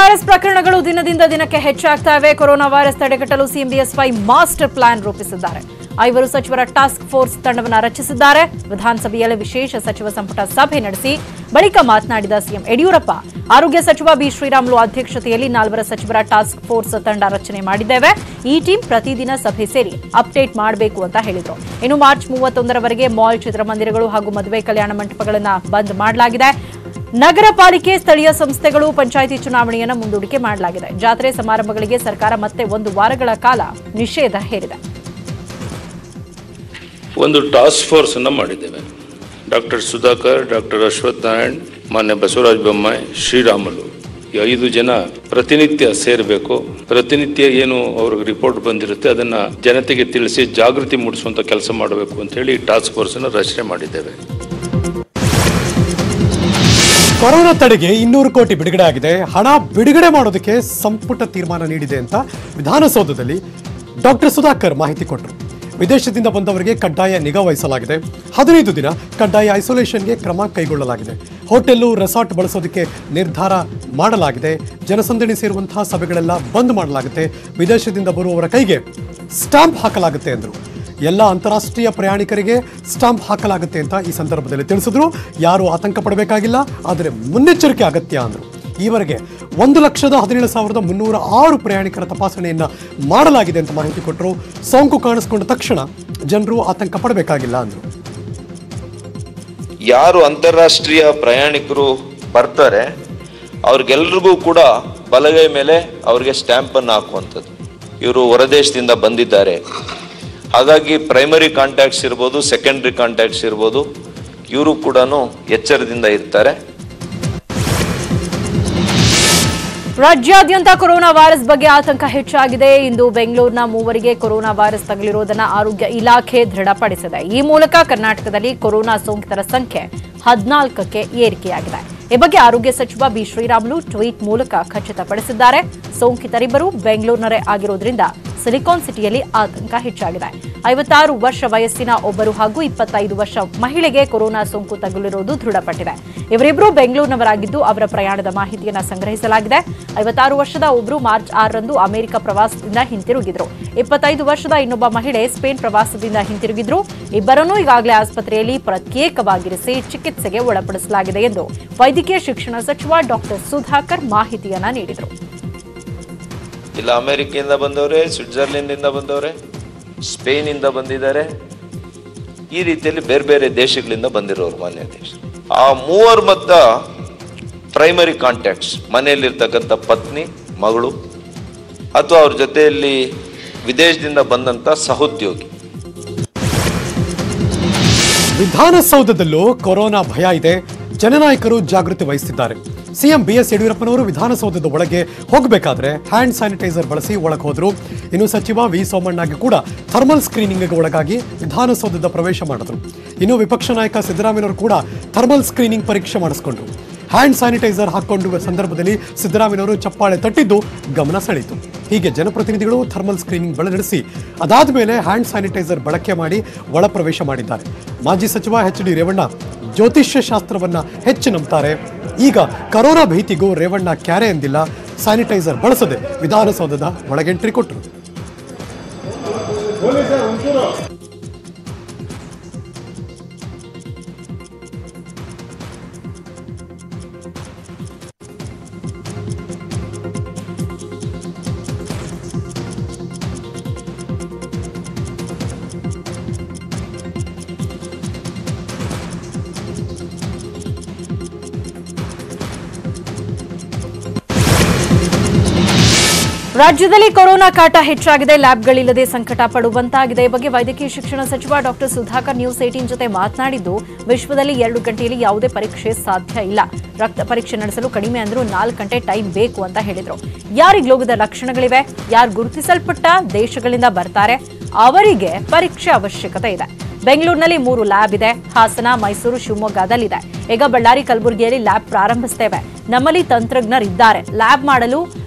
Virus ಪ್ರಕರಣಗಳು ದಿನದಿಂದ ದಿನಕ್ಕೆ ಹೆಚ್ಚಾಗ್ತಾ ಇವೆ. ಕೊರೋನಾ ವೈರಸ್ ತಡೆಗಟ್ಟಲು ಸಿಎಂ ಬಿಎಸ್ವೈ ಮಾಸ್ಟರ್ ಪ್ಲಾನ್ ರೂಪಿಸಿದ್ದಾರೆ. 5 ಸಚಿವರ ಟಾಸ್ಕ್ ಫೋರ್ಸ್ ತಂಡವನ್ನು ರಚಿಸಿದ್ದಾರೆ. ವಿಧಾನಸಭೆಯಲ್ಲಿ ವಿಶೇಷ ಸಚಿವ ಸಂಪುಟ ಸಭೆ ನಡೆಸಿ ಬಳಿಕ ಮಾತನಾಡಿದ ಸಿಎಂ ಯಡಿಯೂರಪ್ಪ, ಆರೋಗ್ಯ ಸಚಿವ ಬಿ ಶ್ರೀರಾಮುಲು ಅಧ್ಯಕ್ಷತೆಯಲ್ಲಿ 4 ಸಚಿವರ ಟಾಸ್ಕ್ ಫೋರ್ಸ್ ತಂಡ ರಚನೆ ಮಾಡಿದ್ದೇವೆ. ಈ ಟೀಮ್ ಪ್ರತಿದಿನ ಸಭೆ ಸೇರಿ ಅಪ್ಡೇಟ್ ಮಾಡಬೇಕು ಅಂತ ಹೇಳಿದರು. ಇನ್ನು ಮಾರ್ಚ್ 31ರವರೆಗೆ ಮಾಲ್, ಚಿತ್ರಮಂದಿರಗಳು ಹಾಗೂ ಮದುವೆ ಕಲ್ಯಾಣ ಮಂಟಪಗಳನ್ನು ಬಂದ್ ಮಾಡಲಾಗಿದೆ. ನಗರ ಪಾಲಿಕೆ, ಸ್ಥಳೀಯ ಸಂಸ್ಥೆಗಳು, ಪಂಚಾಯಿತಿ ಚುನಾವಣೆಯನ್ನು ಮುಂದೂಡಿಕೆ ಮಾಡಲಾಗಿದೆ. ಜಾತ್ರೆ ಸಮಾರಂಭಗಳಿಗೆ ಸರ್ಕಾರ ಮತ್ತೆ 1 ವಾರಗಳ ಕಾಲ ನಿಷೇಧ ಹೇರಿದೆ. ಒಂದು ಟಾಸ್ಕ್ ಫೋರ್ಸ್ ಅನ್ನು ಮಾಡಿದ್ದೇವೆ. ಡಾಕ್ಟರ್ ಸುಧಾಕರ್, ಡಾಕ್ಟರ್ ಅಶ್ವಥ್ ನಾರಾಯಣ್, ಮಾನ್ಯ ಬಸವರಾಜ ಬೊಮ್ಮಾಯಿ, ಶ್ರೀರಾಮುಲು, ಈ 5 ಜನ ಪ್ರತಿನಿತ್ಯ ಸೇರಬೇಕು. ಪ್ರತಿನಿತ್ಯ ಏನು ಅವ್ರಿಗೆ ರಿಪೋರ್ಟ್ ಬಂದಿರುತ್ತೆ ಅದನ್ನ ಜನತೆಗೆ ತಿಳಿಸಿ ಜಾಗೃತಿ ಮೂಡಿಸುವಂತ ಕೆಲಸ ಮಾಡಬೇಕು ಅಂತ ಹೇಳಿ ಟಾಸ್ಕ್ ಫೋರ್ಸ್ ಅನ್ನು ರಚನೆ ಮಾಡಿದ್ದೇವೆ. ಕೊರೋನಾ ತಡೆಗೆ 200 ಕೋಟಿ ಬಿಡುಗಡೆ ಆಗಿದೆ. ಹಣ ಬಿಡುಗಡೆ ಮಾಡೋದಕ್ಕೆ ಸಂಪುಟ ತೀರ್ಮಾನ ನೀಡಿದೆ ಅಂತ ವಿಧಾನಸೌಧದಲ್ಲಿ ಡಾಕ್ಟರ್ ಸುಧಾಕರ್ ಮಾಹಿತಿ ಕೊಟ್ಟರು. ವಿದೇಶದಿಂದ ಬಂದವರಿಗೆ ಕಡ್ಡಾಯ ನಿಗಾ ವಹಿಸಲಾಗಿದೆ. 15 ದಿನ ಕಡ್ಡಾಯ ಐಸೋಲೇಷನ್ಗೆ ಕ್ರಮ ಕೈಗೊಳ್ಳಲಾಗಿದೆ. ಹೋಟೆಲ್ಲು, ರೆಸಾರ್ಟ್ ಬಳಸೋದಕ್ಕೆ ನಿರ್ಧಾರ ಮಾಡಲಾಗಿದೆ. ಜನಸಂದಣಿ ಸೇರುವಂತಹ ಸಭೆಗಳೆಲ್ಲ ಬಂದ್ ಮಾಡಲಾಗುತ್ತೆ. ವಿದೇಶದಿಂದ ಬರುವವರ ಕೈಗೆ ಸ್ಟಾಂಪ್ ಹಾಕಲಾಗುತ್ತೆ ಎಂದರು. ಎಲ್ಲ ಅಂತಾರಾಷ್ಟ್ರೀಯ ಪ್ರಯಾಣಿಕರಿಗೆ ಸ್ಟಾಂಪ್ ಹಾಕಲಾಗುತ್ತೆ ಅಂತ ಈ ಸಂದರ್ಭದಲ್ಲಿ ತಿಳಿಸಿದ್ರು. ಯಾರು ಆತಂಕ ಪಡಬೇಕಾಗಿಲ್ಲ, ಆದರೆ ಮುನ್ನೆಚ್ಚರಿಕೆ ಅಗತ್ಯ ಅಂದರು. ಈವರೆಗೆ 1,17,306 ಪ್ರಯಾಣಿಕರ ತಪಾಸಣೆಯನ್ನ ಮಾಡಲಾಗಿದೆ ಅಂತ ಮಾಹಿತಿ ಕೊಟ್ಟರು. ಸೋಂಕು ಕಾಣಿಸಿಕೊಂಡ ತಕ್ಷಣ ಜನರು ಆತಂಕ ಪಡಬೇಕಾಗಿಲ್ಲ ಅಂದರು. ಯಾರು ಅಂತಾರಾಷ್ಟ್ರೀಯ ಪ್ರಯಾಣಿಕರು ಬರ್ತಾರೆ ಅವ್ರಿಗೆಲ್ರಿಗೂ ಕೂಡ ಬಲಗೈ ಮೇಲೆ ಅವ್ರಿಗೆ ಸ್ಟ್ಯಾಂಪ್ ಅನ್ನು ಹಾಕುವಂಥದ್ದು. ಇವರು ಹೊರದೇಶದಿಂದ ಬಂದಿದ್ದಾರೆ, ಹಾಗಾಗಿ ಪ್ರೈಮರಿ ಕಾಂಟ್ಯಾಕ್ಟ್ಸ್ ಇರ್ಬೋದು, ಸೆಕೆಂಡರಿ ಕಾಂಟ್ಯಾಕ್ಟ್ಸ್ ಇರ್ಬೋದು, ಇವರು ಕೂಡ ಎಚ್ಚರದಿಂದ ಇರ್ತಾರೆ. ರಾಜ್ಯಾದ್ಯಂತ ಕೊರೋನಾ ವೈರಸ್ ಬಗ್ಗೆ ಆತಂಕ ಹೆಚ್ಚಾಗಿದೆ. ಇಂದು ಬೆಂಗಳೂರಿನ 3 ಕೊರೋನಾ ವೈರಸ್ ತಗುಲಿರುವುದನ್ನು ಆರೋಗ್ಯ ಇಲಾಖೆ ದೃಢಪಡಿಸಿದೆ. ಈ ಮೂಲಕ ಕರ್ನಾಟಕದಲ್ಲಿ ಕೊರೋನಾ ಸೋಂಕಿತರ ಸಂಖ್ಯೆ 14ಕ್ಕೆ ಏರಿಕೆಯಾಗಿದೆ. ಈ ಬಗ್ಗೆ ಆರೋಗ್ಯ ಸಚಿವ ಬಿ ಶ್ರೀರಾಮುಲು ಟ್ವೀಟ್ ಮೂಲಕ ಖಚಿತಪಡಿಸಿದ್ದಾರೆ. ಸೋಂಕಿತರಿಬ್ಬರು ಬೆಂಗಳೂರಿನರೇ ಆಗಿರುವುದರಿಂದ ಸಿಲಿಕಾನ್ ಸಿಟಿಯಲ್ಲಿ ಆತಂಕ ಹೆಚ್ಚಾಗಿದೆ. 56 ವರ್ಷ ವಯಸ್ಸಿನ ಒಬ್ಬರು ಹಾಗೂ 25 ವರ್ಷ ಮಹಿಳೆಗೆ ಕೊರೋನಾ ಸೋಂಕು ತಗುಲಿರುವುದು ದೃಢಪಟ್ಟಿದೆ. ಇವರಿಬ್ಬರು ಬೆಂಗಳೂರಿನವರಾಗಿದ್ದು ಅವರ ಪ್ರಯಾಣದ ಮಾಹಿತಿಯನ್ನು ಸಂಗ್ರಹಿಸಲಾಗಿದೆ. 56 ವರ್ಷದ ಒಬ್ಬರು ಮಾರ್ಚ್ 6ರಂದು ಅಮೆರಿಕ ಪ್ರವಾಸದಿಂದ ಹಿಂತಿರುಗಿದ್ರು. 25 ವರ್ಷದ ಇನ್ನೊಬ್ಬ ಮಹಿಳೆ ಸ್ಪೇನ್ ಪ್ರವಾಸದಿಂದ ಹಿಂತಿರುಗಿದ್ರು. ಇಬ್ಬರನ್ನೂ ಈಗಾಗಲೇ ಆಸ್ಪತ್ರೆಯಲ್ಲಿ ಪ್ರತ್ಯೇಕವಾಗಿರಿಸಿ ಚಿಕಿತ್ಸೆಗೆ ಒಳಪಡಿಸಲಾಗಿದೆ ಎಂದು ವೈದ್ಯಕೀಯ ಶಿಕ್ಷಣ ಸಚಿವ ಡಾಕ್ಟರ್ ಸುಧಾಕರ್ ಮಾಹಿತಿಯನ್ನ ನೀಡಿದರು. ಇಲ್ಲ ಅಮೆರಿಕೆಯಿಂದ ಬಂದವರೇ, ಸ್ವಿಟ್ಜರ್ಲೆಂಡ್ ಇಂದ ಬಂದವರೇ, ಸ್ಪೇನ್ ಇಂದ ಬಂದಿದ್ದಾರೆ, ಈ ರೀತಿಯಲ್ಲಿ ಬೇರೆ ಬೇರೆ ದೇಶಗಳಿಂದ ಬಂದಿರೋರು ಮಾನ್ಯ ದೇಶ. ಆ 3 ಮಧ್ಯ ಪ್ರೈಮರಿ ಕಾಂಟ್ಯಾಕ್ಟ್ಸ್ ಮನೆಯಲ್ಲಿರ್ತಕ್ಕಂಥ ಪತ್ನಿ, ಮಗಳು ಅಥವಾ ಅವ್ರ ಜೊತೆಯಲ್ಲಿ ವಿದೇಶದಿಂದ ಬಂದಂತ ಸಹೋದ್ಯೋಗಿ. ವಿಧಾನಸೌಧದಲ್ಲೂ ಕೊರೋನಾ ಭಯ ಇದೆ. ಜನನಾಯಕರು ಜಾಗೃತಿ ವಹಿಸುತ್ತಿದ್ದಾರೆ. ಸಿಎಂ ಬಿಎಸ್ ಯಡಿಯೂರಪ್ಪನವರು ವಿಧಾನಸೌಧದ ಒಳಗೆ ಹೋಗಬೇಕಾದ್ರೆ ಹ್ಯಾಂಡ್ ಸ್ಯಾನಿಟೈಸರ್ ಬಳಸಿ ಒಳಗೆ ಹೋದರು. ಇನ್ನು ಸಚಿವ ವಿ ಸೋಮಣ್ಣಗೆ ಕೂಡ ಥರ್ಮಲ್ ಸ್ಕ್ರೀನಿಂಗ್ಗೆ ಒಳಗಾಗಿ ವಿಧಾನಸೌಧದ ಪ್ರವೇಶ ಮಾಡಿದ್ರು. ಇನ್ನು ವಿಪಕ್ಷ ನಾಯಕ ಸಿದ್ದರಾಮಯ್ಯನವರು ಕೂಡ ಥರ್ಮಲ್ ಸ್ಕ್ರೀನಿಂಗ್ ಪರೀಕ್ಷೆ ಮಾಡಿಸ್ಕೊಂಡ್ರು. ಹ್ಯಾಂಡ್ ಸ್ಯಾನಿಟೈಸರ್ ಹಾಕೊಂಡು ಸಂದರ್ಭದಲ್ಲಿ ಸಿದ್ದರಾಮಯ್ಯನವರು ಚಪ್ಪಾಳೆ ತಟ್ಟಿದ್ದು ಗಮನ ಸೆಳೆಯಿತು. ಹೀಗೆ ಜನಪ್ರತಿನಿಧಿಗಳು ಥರ್ಮಲ್ ಸ್ಕ್ರೀನಿಂಗ್ ಬಳಸಿ ಅದಾದ ಮೇಲೆ ಹ್ಯಾಂಡ್ ಸ್ಯಾನಿಟೈಸರ್ ಬಳಕೆ ಮಾಡಿ ಒಳ ಪ್ರವೇಶ ಮಾಡಿದ್ದಾರೆ. ಮಾಜಿ ಸಚಿವ ಎಚ್.ಡಿ. ರೇವಣ್ಣ ಜ್ಯೋತಿಷ್ಯ ಶಾಸ್ತ್ರವನ್ನ ಹೆಚ್ಚು ನಂಬ್ತಾರೆ. ಈಗ ಕರೋನಾ ಭೀತಿಗೂ ರೇವಣ್ಣ ಕ್ಯಾರೆ ಎಂದಿಲ್ಲ. ಸ್ಯಾನಿಟೈಸರ್ ಬಳಸದೆ ವಿಧಾನಸೌಧದ ಒಳಗೆಂಟ್ರಿ ಕೊಟ್ಟರು. ರಾಜ್ಯದಲ್ಲಿ ಕೊರೋನಾ ಕಾಟ ಹೆಚ್ಚಾಗಿದೆ. ಲ್ಯಾಬ್ಗಳಿಲ್ಲದೆ ಸಂಕಟ ಪಡುವಂತಾಗಿದೆ. ಈ ಬಗ್ಗೆ ವೈದ್ಯಕೀಯ ಶಿಕ್ಷಣ ಸಚಿವ ಡಾಕ್ಟರ್ ಸುಧಾಕರ್ ನ್ಯೂಸ್ 18 ಜೊತೆ ಮಾತನಾಡಿದ್ದು, ವಿಶ್ವದಲ್ಲಿ 2 ಗಂಟೆಯಲ್ಲಿ ಯಾವುದೇ ಪರೀಕ್ಷೆ ಸಾಧ್ಯ ಇಲ್ಲ. ರಕ್ತ ಪರೀಕ್ಷೆ ನಡೆಸಲು ಕಡಿಮೆ ಅಂದ್ರೂ 4 ಗಂಟೆ ಟೈಮ್ ಬೇಕು ಅಂತ ಹೇಳಿದ್ರು. ಯಾರಿಗೆ ರೋಗದ ಲಕ್ಷಣಗಳಿವೆ, ಯಾರು ಗುರುತಿಸಲ್ಪಟ್ಟ ದೇಶಗಳಿಂದ ಬರ್ತಾರೆ, ಅವರಿಗೆ ಪರೀಕ್ಷೆ ಅವಶ್ಯಕತೆ ಇದೆ. ಬೆಂಗಳೂರಿನಲ್ಲಿ 3 ಲ್ಯಾಬ್ ಇದೆ. ಹಾಸನ, ಮೈಸೂರು, ಶಿವಮೊಗ್ಗದಲ್ಲಿದೆ. ಈಗ ಬಳ್ಳಾರಿ, ಕಲಬುರಗಿಯಲ್ಲಿ ಲ್ಯಾಬ್ ಪ್ರಾರಂಭಿಸುತ್ತೇವೆ. ನಮ್ಮಲ್ಲಿ ತಂತ್ರಜ್ಞರಿದ್ದಾರೆ. ಲ್ಯಾಬ್ ಮಾಡಲು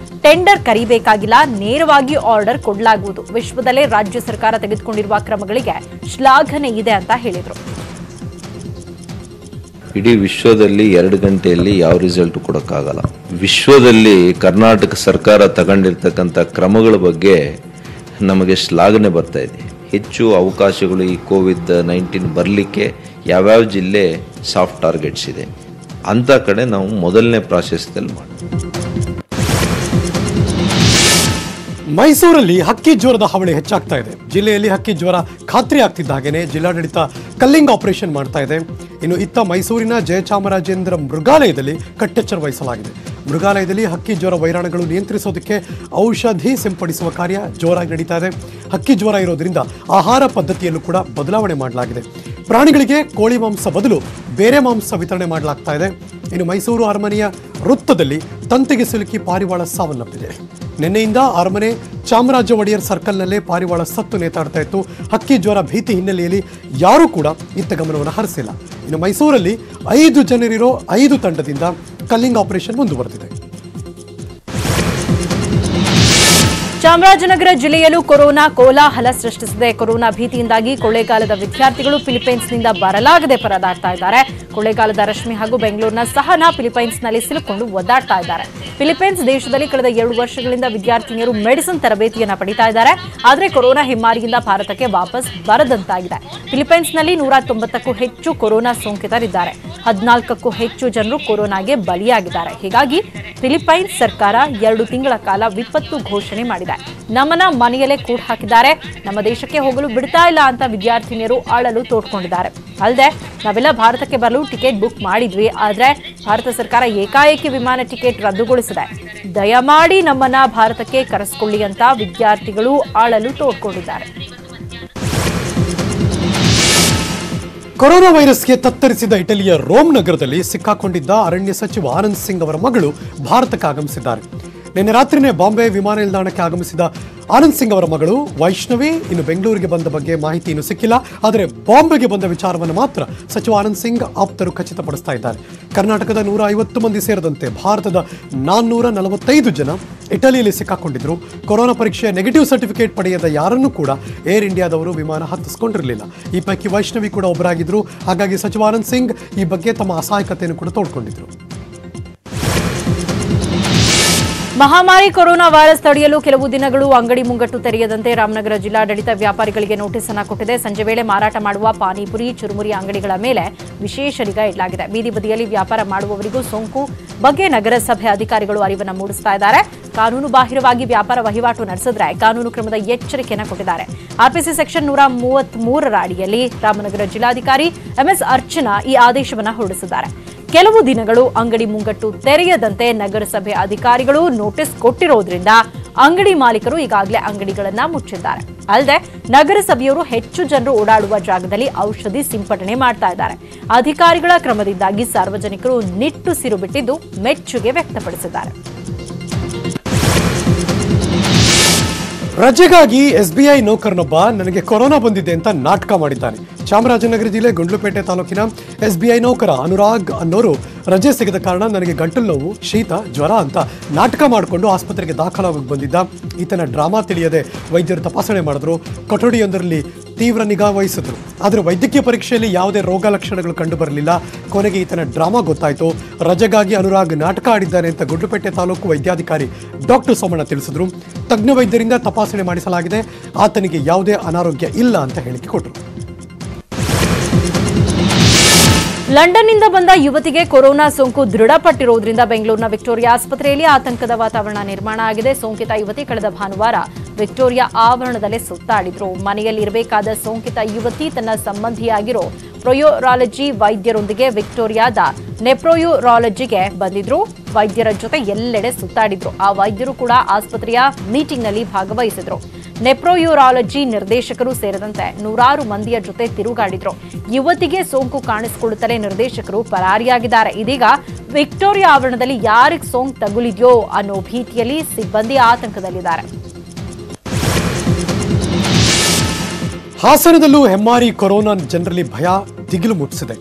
ಟೆಂಡರ್ ಕರೀಬೇಕಾಗಿಲ್ಲ, ನೇರವಾಗಿ ಆರ್ಡರ್ ಕೊಡಲಾಗುವುದು. ವಿಶ್ವದಲ್ಲೇ ರಾಜ್ಯ ಸರ್ಕಾರ ತೆಗೆದುಕೊಂಡಿರುವ ಕ್ರಮಗಳಿಗೆ ಶ್ಲಾಘನೆ ಇದೆ ಅಂತ ಹೇಳಿದರು. ಇಡೀ ವಿಶ್ವದಲ್ಲಿ 2 ಗಂಟೆಯಲ್ಲಿ ಯಾವ ರಿಸಲ್ಟ್ ಕೊಡೋಕ್ಕಾಗಲ್ಲ. ವಿಶ್ವದಲ್ಲಿ ಕರ್ನಾಟಕ ಸರ್ಕಾರ ತಗೊಂಡಿರ್ತಕ್ಕಂಥ ಕ್ರಮಗಳ ಬಗ್ಗೆ ನಮಗೆ ಶ್ಲಾಘನೆ ಬರ್ತಾ ಇದೆ. ಹೆಚ್ಚು ಅವಕಾಶಗಳು ಈ COVID-19 ಬರಲಿಕ್ಕೆ ಯಾವ್ಯಾವ ಜಿಲ್ಲೆ ಸಾಫ್ಟ್ ಟಾರ್ಗೆಟ್ಸ್ ಇದೆ ಅಂಥ ಕಡೆ ನಾವು ಮೊದಲನೇ ಪ್ರಾಶಸ್ತ್ಯದಲ್ಲಿ ಮಾಡ್ತೀವಿ. ಮೈಸೂರಲ್ಲಿ ಹಕ್ಕಿ ಜ್ವರದ ಹಾವಳಿ ಹೆಚ್ಚಾಗ್ತಾ ಇದೆ. ಜಿಲ್ಲೆಯಲ್ಲಿ ಹಕ್ಕಿ ಜ್ವರ ಖಾತ್ರಿ ಆಗ್ತಿದ್ದ ಹಾಗೇನೆ ಜಿಲ್ಲಾಡಳಿತ ಕಲ್ಲಿಂಗ್ ಆಪರೇಷನ್ ಮಾಡ್ತಾ ಇದೆ. ಇನ್ನು ಇತ್ತ ಮೈಸೂರಿನ ಜಯಚಾಮರಾಜೇಂದ್ರ ಮೃಗಾಲಯದಲ್ಲಿ ಕಟ್ಟೆಚ್ಚರ ವಹಿಸಲಾಗಿದೆ. ಮೃಗಾಲಯದಲ್ಲಿ ಹಕ್ಕಿ ಜ್ವರ ವೈರಾಣುಗಳು ನಿಯಂತ್ರಿಸೋದಕ್ಕೆ ಔಷಧಿ ಸಿಂಪಡಿಸುವ ಕಾರ್ಯ ಜೋರಾಗಿ ನಡೀತಾ ಇದೆ. ಹಕ್ಕಿ ಜ್ವರ ಇರೋದ್ರಿಂದ ಆಹಾರ ಪದ್ಧತಿಯಲ್ಲೂ ಕೂಡ ಬದಲಾವಣೆ ಮಾಡಲಾಗಿದೆ. ಪ್ರಾಣಿಗಳಿಗೆ ಕೋಳಿ ಮಾಂಸ ಬದಲು ಬೇರೆ ಮಾಂಸ ವಿತರಣೆ ಮಾಡಲಾಗ್ತಾ ಇದೆ. ಇನ್ನು ಮೈಸೂರು ಅರಮನೆಯ ವೃತ್ತದಲ್ಲಿ ತಂತಿಗೆ ಸಿಲುಕಿ ಪಾರಿವಾಳ ಸಾವನ್ನಪ್ಪಿದೆ. ನಿನ್ನೆಯಿಂದ ಅರಮನೆ ಚಾಮರಾಜ ಒಡೆಯರ್ ಸರ್ಕಲ್ನಲ್ಲೇ ಪಾರಿವಾಳ ಸತ್ತು ನೇತಾಡ್ತಾ ಇತ್ತು. ಹಕ್ಕಿ ಜ್ವರ ಭೀತಿ ಹಿನ್ನೆಲೆಯಲ್ಲಿ ಯಾರೂ ಕೂಡ ಇತ್ತ ಗಮನವನ್ನು ಹರಿಸಿಲ್ಲ. ಇನ್ನು ಮೈಸೂರಲ್ಲಿ 5 ಜನರಿರೋ 5 ತಂಡದಿಂದ ಕಲ್ಲಿಂಗ್ ಆಪರೇಷನ್ ಮುಂದುವರೆದಿದೆ. ಚಾಮರಾಜನಗರ ಜಿಲ್ಲೆಯಲ್ಲೂ ಕೊರೋನಾ ಕೋಲಾಹಲ ಸೃಷ್ಟಿಸಿದೆ. ಕೊರೋನಾ ಭೀತಿಯಿಂದಾಗಿ ಕೊಳ್ಳೇಗಾಲದ ವಿದ್ಯಾರ್ಥಿಗಳು ಫಿಲಿಪೈನ್ಸ್ನಿಂದ ಬರಲಾಗದೆ ಪರದಾಡ್ತಾ ಇದ್ದಾರೆ. ಕೊಳ್ಳೇಗಾಲದ ರಶ್ಮಿ ಹಾಗೂ ಬೆಂಗಳೂರಿನ ಸಹನಾ ಫಿಲಿಪೈನ್ಸ್ನಲ್ಲಿ ಸಿಲುಕೊಂಡು ಒದ್ದಾಡ್ತಾ ಇದ್ದಾರೆ. ಫಿಲಿಪೈನ್ಸ್ ದೇಶದಲ್ಲಿ ಕಳೆದ 2 ವರ್ಷಗಳಿಂದ ವಿದ್ಯಾರ್ಥಿನಿಯರು ಮೆಡಿಸಿನ್ ತರಬೇತಿಯನ್ನು ಪಡಿತಾ ಇದ್ದಾರೆ. ಆದರೆ ಕೊರೋನಾ ಹಿಮ್ಮಾರಿಯಿಂದ ಭಾರತಕ್ಕೆ ವಾಪಸ್ ಬರದಂತಾಗಿದೆ. ಫಿಲಿಪೈನ್ಸ್ನಲ್ಲಿ 190ಕ್ಕೂ ಹೆಚ್ಚು ಕೊರೋನಾ ಸೋಂಕಿತರಿದ್ದಾರೆ. 14ಕ್ಕೂ ಹೆಚ್ಚು ಜನರು ಕೊರೋನಾಗೆ ಬಲಿಯಾಗಿದ್ದಾರೆ. ಹೀಗಾಗಿ ಫಿಲಿಪೈನ್ಸ್ ಸರ್ಕಾರ 2 ತಿಂಗಳ ಕಾಲ ವಿಪತ್ತು ಘೋಷಣೆ ಮಾಡಿದೆ. ನಮ್ಮನ್ನ ಮನೆಯಲ್ಲೇ ಕೂಡ ಹಾಕಿದ್ದಾರೆ, ನಮ್ಮ ದೇಶಕ್ಕೆ ಹೋಗಲು ಬಿಡ್ತಾ ಇಲ್ಲ ಅಂತ ವಿದ್ಯಾರ್ಥಿನಿಯರು ಅಳಲು ತೋಡ್ಕೊಂಡಿದ್ದಾರೆ. ಅಲ್ಲದೆ ನಾವೆಲ್ಲ ಭಾರತಕ್ಕೆ ಬರಲು ಟಿಕೆಟ್ ಬುಕ್ ಮಾಡಿದ್ವಿ, ಆದ್ರೆ ಭಾರತ ಸರ್ಕಾರ ಏಕಾಏಕಿ ವಿಮಾನ ಟಿಕೆಟ್ ರದ್ದುಗೊಳಿಸಿದೆ. ದಯಮಾಡಿ ನಮ್ಮನ್ನ ಭಾರತಕ್ಕೆ ಕರೆಸಿಕೊಳ್ಳಿ ಅಂತ ವಿದ್ಯಾರ್ಥಿಗಳು ಅಳಲು ತೋಡ್ಕೊಂಡಿದ್ದಾರೆ. ಕೊರೋನಾ ವೈರಸ್ಗೆ ತತ್ತರಿಸಿದ ಇಟಲಿಯ ರೋಮ್ ನಗರದಲ್ಲಿ ಸಿಕ್ಕಾಕೊಂಡಿದ್ದ ಅರಣ್ಯ ಸಚಿವ ಆನಂದ್ ಸಿಂಗ್ ಅವರ ಮಗಳು ಭಾರತಕ್ಕೆ ಆಗಮಿಸಿದ್ದಾರೆ. ನಿನ್ನೆ ರಾತ್ರಿನೇ ಬಾಂಬೆ ವಿಮಾನ ನಿಲ್ದಾಣಕ್ಕೆ ಆಗಮಿಸಿದ ಆನಂದ್ ಸಿಂಗ್ ಅವರ ಮಗಳು ವೈಷ್ಣವಿ ಇನ್ನು ಬೆಂಗಳೂರಿಗೆ ಬಂದ ಬಗ್ಗೆ ಮಾಹಿತಿ ಇನ್ನೂ ಸಿಕ್ಕಿಲ್ಲ. ಆದರೆ ಬಾಂಬೆಗೆ ಬಂದ ವಿಚಾರವನ್ನು ಮಾತ್ರ ಸಚಿವ ಆನಂದ್ ಸಿಂಗ್ ಆಪ್ತರು ಖಚಿತಪಡಿಸ್ತಾ ಇದ್ದಾರೆ. ಕರ್ನಾಟಕದ 150 ಮಂದಿ ಸೇರಿದಂತೆ ಭಾರತದ 445 ಜನ ಇಟಲಿಯಲ್ಲಿ ಸಿಕ್ಕಾಕೊಂಡಿದ್ರು. ಕೊರೋನಾ ಪರೀಕ್ಷೆಯ ನೆಗೆಟಿವ್ ಸರ್ಟಿಫಿಕೇಟ್ ಪಡೆಯದ ಯಾರನ್ನೂ ಕೂಡ ಏರ್ ಇಂಡಿಯಾದವರು ವಿಮಾನ ಹತ್ತಿಸ್ಕೊಂಡಿರಲಿಲ್ಲ. ಈ ಪೈಕಿ ವೈಷ್ಣವಿ ಕೂಡ ಒಬ್ಬರಾಗಿದ್ರು. ಹಾಗಾಗಿ ಸಚಿವ ಆನಂದ್ ಸಿಂಗ್ ಈ ಬಗ್ಗೆ ತಮ್ಮ ಅಸಹಾಯಕತೆಯನ್ನು ಕೂಡ ತೋಡ್ಕೊಂಡಿದ್ರು. ಮಹಾಮಾರಿ ಕೊರೋನಾ ವೈರಸ್ ತಡೆಯಲು ಕೆಲವು ದಿನಗಳು ಅಂಗಡಿ ಮುಂಗಟ್ಟು ತೆರೆಯದಂತೆ ರಾಮನಗರ ಜಿಲ್ಲಾಡಳಿತ ವ್ಯಾಪಾರಿಗಳಿಗೆ ನೋಟಿಸ್ ಅನ್ನು ಕೊಟ್ಟಿದೆ. ಸಂಜೆ ವೇಳೆ ಮಾರಾಟ ಮಾಡುವ ಪಾನಿಪುರಿ, ಚುರುಮುರಿ ಅಂಗಡಿಗಳ ಮೇಲೆ ವಿಶೇಷ ನಿಗಾ ಇಡಲಾಗಿದೆ. ಬೀದಿ ಬದಿಯಲ್ಲಿ ವ್ಯಾಪಾರ ಮಾಡುವವರಿಗೂ ಸೋಂಕು ಬಗ್ಗೆ ನಗರಸಭೆ ಅಧಿಕಾರಿಗಳು ಅರಿವನ್ನು ಮೂಡಿಸ್ತಾ ಇದ್ದಾರೆ. ಕಾನೂನು ಬಾಹಿರವಾಗಿ ವ್ಯಾಪಾರ ವಹಿವಾಟು ನಡೆಸಿದ್ರೆ ಕಾನೂನು ಕ್ರಮದ ಎಚ್ಚರಿಕೆಯನ್ನು ಕೊಟ್ಟಿದ್ದಾರೆ. ಆರ್ಪಿಸಿ ಸೆಕ್ಷನ್ 133ರ ಅಡಿಯಲ್ಲಿ ರಾಮನಗರ ಜಿಲ್ಲಾಧಿಕಾರಿ ಎಂಎಸ್ ಅರ್ಚನಾ ಈ ಆದೇಶವನ್ನು ಹೊರಡಿಸಿದ್ದಾರೆ. ಕೆಲವು ದಿನಗಳು ಅಂಗಡಿ ಮುಂಗಟ್ಟು ತೆರೆಯದಂತೆ ನಗರಸಭೆ ಅಧಿಕಾರಿಗಳು ನೋಟಿಸ್ ಕೊಟ್ಟಿರೋದ್ರಿಂದ ಅಂಗಡಿ ಮಾಲೀಕರು ಈಗಾಗಲೇ ಅಂಗಡಿಗಳನ್ನ ಮುಚ್ಚಿದ್ದಾರೆ. ಅಲ್ಲದೆ ನಗರಸಭೆಯವರು ಹೆಚ್ಚು ಜನರು ಓಡಾಡುವ ಜಾಗದಲ್ಲಿ ಔಷಧಿ ಸಿಂಪಡಣೆ ಮಾಡ್ತಾ ಇದ್ದಾರೆ. ಅಧಿಕಾರಿಗಳ ಕ್ರಮದಿಂದಾಗಿ ಸಾರ್ವಜನಿಕರು ನಿಟ್ಟುಸಿರು ಬಿಟ್ಟಿದ್ದು ಮೆಚ್ಚುಗೆ ವ್ಯಕ್ತಪಡಿಸಿದ್ದಾರೆ. ರಜೆಗಾಗಿ SBI ನೌಕರನೊಬ್ಬ ನನಗೆ ಕೊರೋನಾ ಬಂದಿದೆ ಅಂತ ನಾಟಕ ಮಾಡಿದ್ದಾನೆ. ಚಾಮರಾಜನಗರ ಜಿಲ್ಲೆ ಗುಂಡ್ಲುಪೇಟೆ ತಾಲೂಕಿನ SBI ನೌಕರ ಅನುರಾಗ್ ಅನ್ನೋರು ರಜೆ ಸಿಗದ ಕಾರಣ ನನಗೆ ಗಂಟಲು ನೋವು, ಶೀತ, ಜ್ವರ ಅಂತ ನಾಟಕ ಮಾಡಿಕೊಂಡು ಆಸ್ಪತ್ರೆಗೆ ದಾಖಲಾಗಿ ಬಂದಿದ್ದ. ಈತನ ಡ್ರಾಮಾ ತಿಳಿಯದೆ ವೈದ್ಯರು ತಪಾಸಣೆ ಮಾಡಿದ್ರು. ಕೊಠಡಿಯೊಂದರಲ್ಲಿ ತೀವ್ರ ನಿಗಾ ವಹಿಸಿದ್ರು. ಆದರೆ ವೈದ್ಯಕೀಯ ಪರೀಕ್ಷೆಯಲ್ಲಿ ಯಾವುದೇ ರೋಗ ಲಕ್ಷಣಗಳು ಕಂಡು ಬರಲಿಲ್ಲ. ಕೊನೆಗೆ ಈತನ ಡ್ರಾಮಾ ಗೊತ್ತಾಯಿತು. ರಜೆಗಾಗಿ ಅನುರಾಗ್ ನಾಟಕ ಆಡಿದ್ದಾನೆ ಅಂತ ಗುಂಡ್ಲುಪೇಟೆ ತಾಲೂಕು ವೈದ್ಯಾಧಿಕಾರಿ ಡಾಕ್ಟರ್ ಸೋಮಣ್ಣ ತಿಳಿಸಿದ್ರು. ತಜ್ಞ ವೈದ್ಯರಿಂದ ತಪಾಸಣೆ ಮಾಡಿಸಲಾಗಿದೆ. ಆತನಿಗೆ ಯಾವುದೇ ಅನಾರೋಗ್ಯ ಇಲ್ಲ ಅಂತ ಹೇಳಿಕೆ ಕೊಟ್ಟರು. ಲಂಡನ್ನಿಂದ ಬಂದ ಯುವತಿಗೆ ಕೊರೋನಾ ಸೋಂಕು ದೃಢಪಟ್ಟಿರುವುದರಿಂದ ಬೆಂಗಳೂರಿನ ವಿಕ್ಟೋರಿಯಾ ಆಸ್ಪತ್ರೆಯಲ್ಲಿ ಆತಂಕದ ವಾತಾವರಣ ನಿರ್ಮಾಣ ಆಗಿದೆ. ಸೋಂಕಿತ ಯುವತಿ ಕಳೆದ ಭಾನುವಾರ ವಿಕ್ಟೋರಿಯಾ ಆವರಣದಲ್ಲೇ ಸುತ್ತಾಡಿದ್ರು. ಮನೆಯಲ್ಲಿ ಇರಬೇಕಾದ ಸೋಂಕಿತ ಯುವತಿ ತನ್ನ ಸಂಬಂಧಿಯಾಗಿರೋ ಪ್ರೊಯೂರಾಲಜಿ ವೈದ್ಯರೊಂದಿಗೆ ವಿಕ್ಟೋರಿಯಾದ ನೆಪ್ರೊಯೂರಾಲಜಿಗೆ ಬಂದಿದ್ರು. ವೈದ್ಯರ ಜೊತೆ ಎಲ್ಲೆಡೆ ಸುತ್ತಾಡಿದ್ರು. ಆ ವೈದ್ಯರು ಕೂಡ ಆಸ್ಪತ್ರೆಯ ಮೀಟಿಂಗ್ನಲ್ಲಿ ಭಾಗವಹಿಸಿದ್ರು. ನೆಪ್ರೊಯೂರಾಲಜಿ ನಿರ್ದೇಶಕರು ಸೇರಿದಂತೆ 100 ಮಂದಿಯ ಜೊತೆ ತಿರುಗಾಡಿದ್ರು. ಯುವತಿಗೆ ಸೋಂಕು ಕಾಣಿಸಿಕೊಳ್ಳುತ್ತಲೇ ನಿರ್ದೇಶಕರು ಪರಾರಿಯಾಗಿದ್ದಾರೆ. ಇದೀಗ ವಿಕ್ಟೋರಿಯಾ ಆವರಣದಲ್ಲಿ ಯಾರಿಗೆ ಸೋಂಕು ತಗುಲಿದೆಯೋ ಅನ್ನೋ ಭೀತಿಯಲ್ಲಿ ಸಿಬ್ಬಂದಿ ಆತಂಕದಲ್ಲಿದ್ದಾರೆ. ಹಾಸನದಲ್ಲೂ ಹೆಮ್ಮಾರಿ ಕೊರೋನಾ ಜನರಲ್ಲಿ ಭಯ, ದಿಗಿಲು ಮುಟ್ಟಿಸಿದೆ.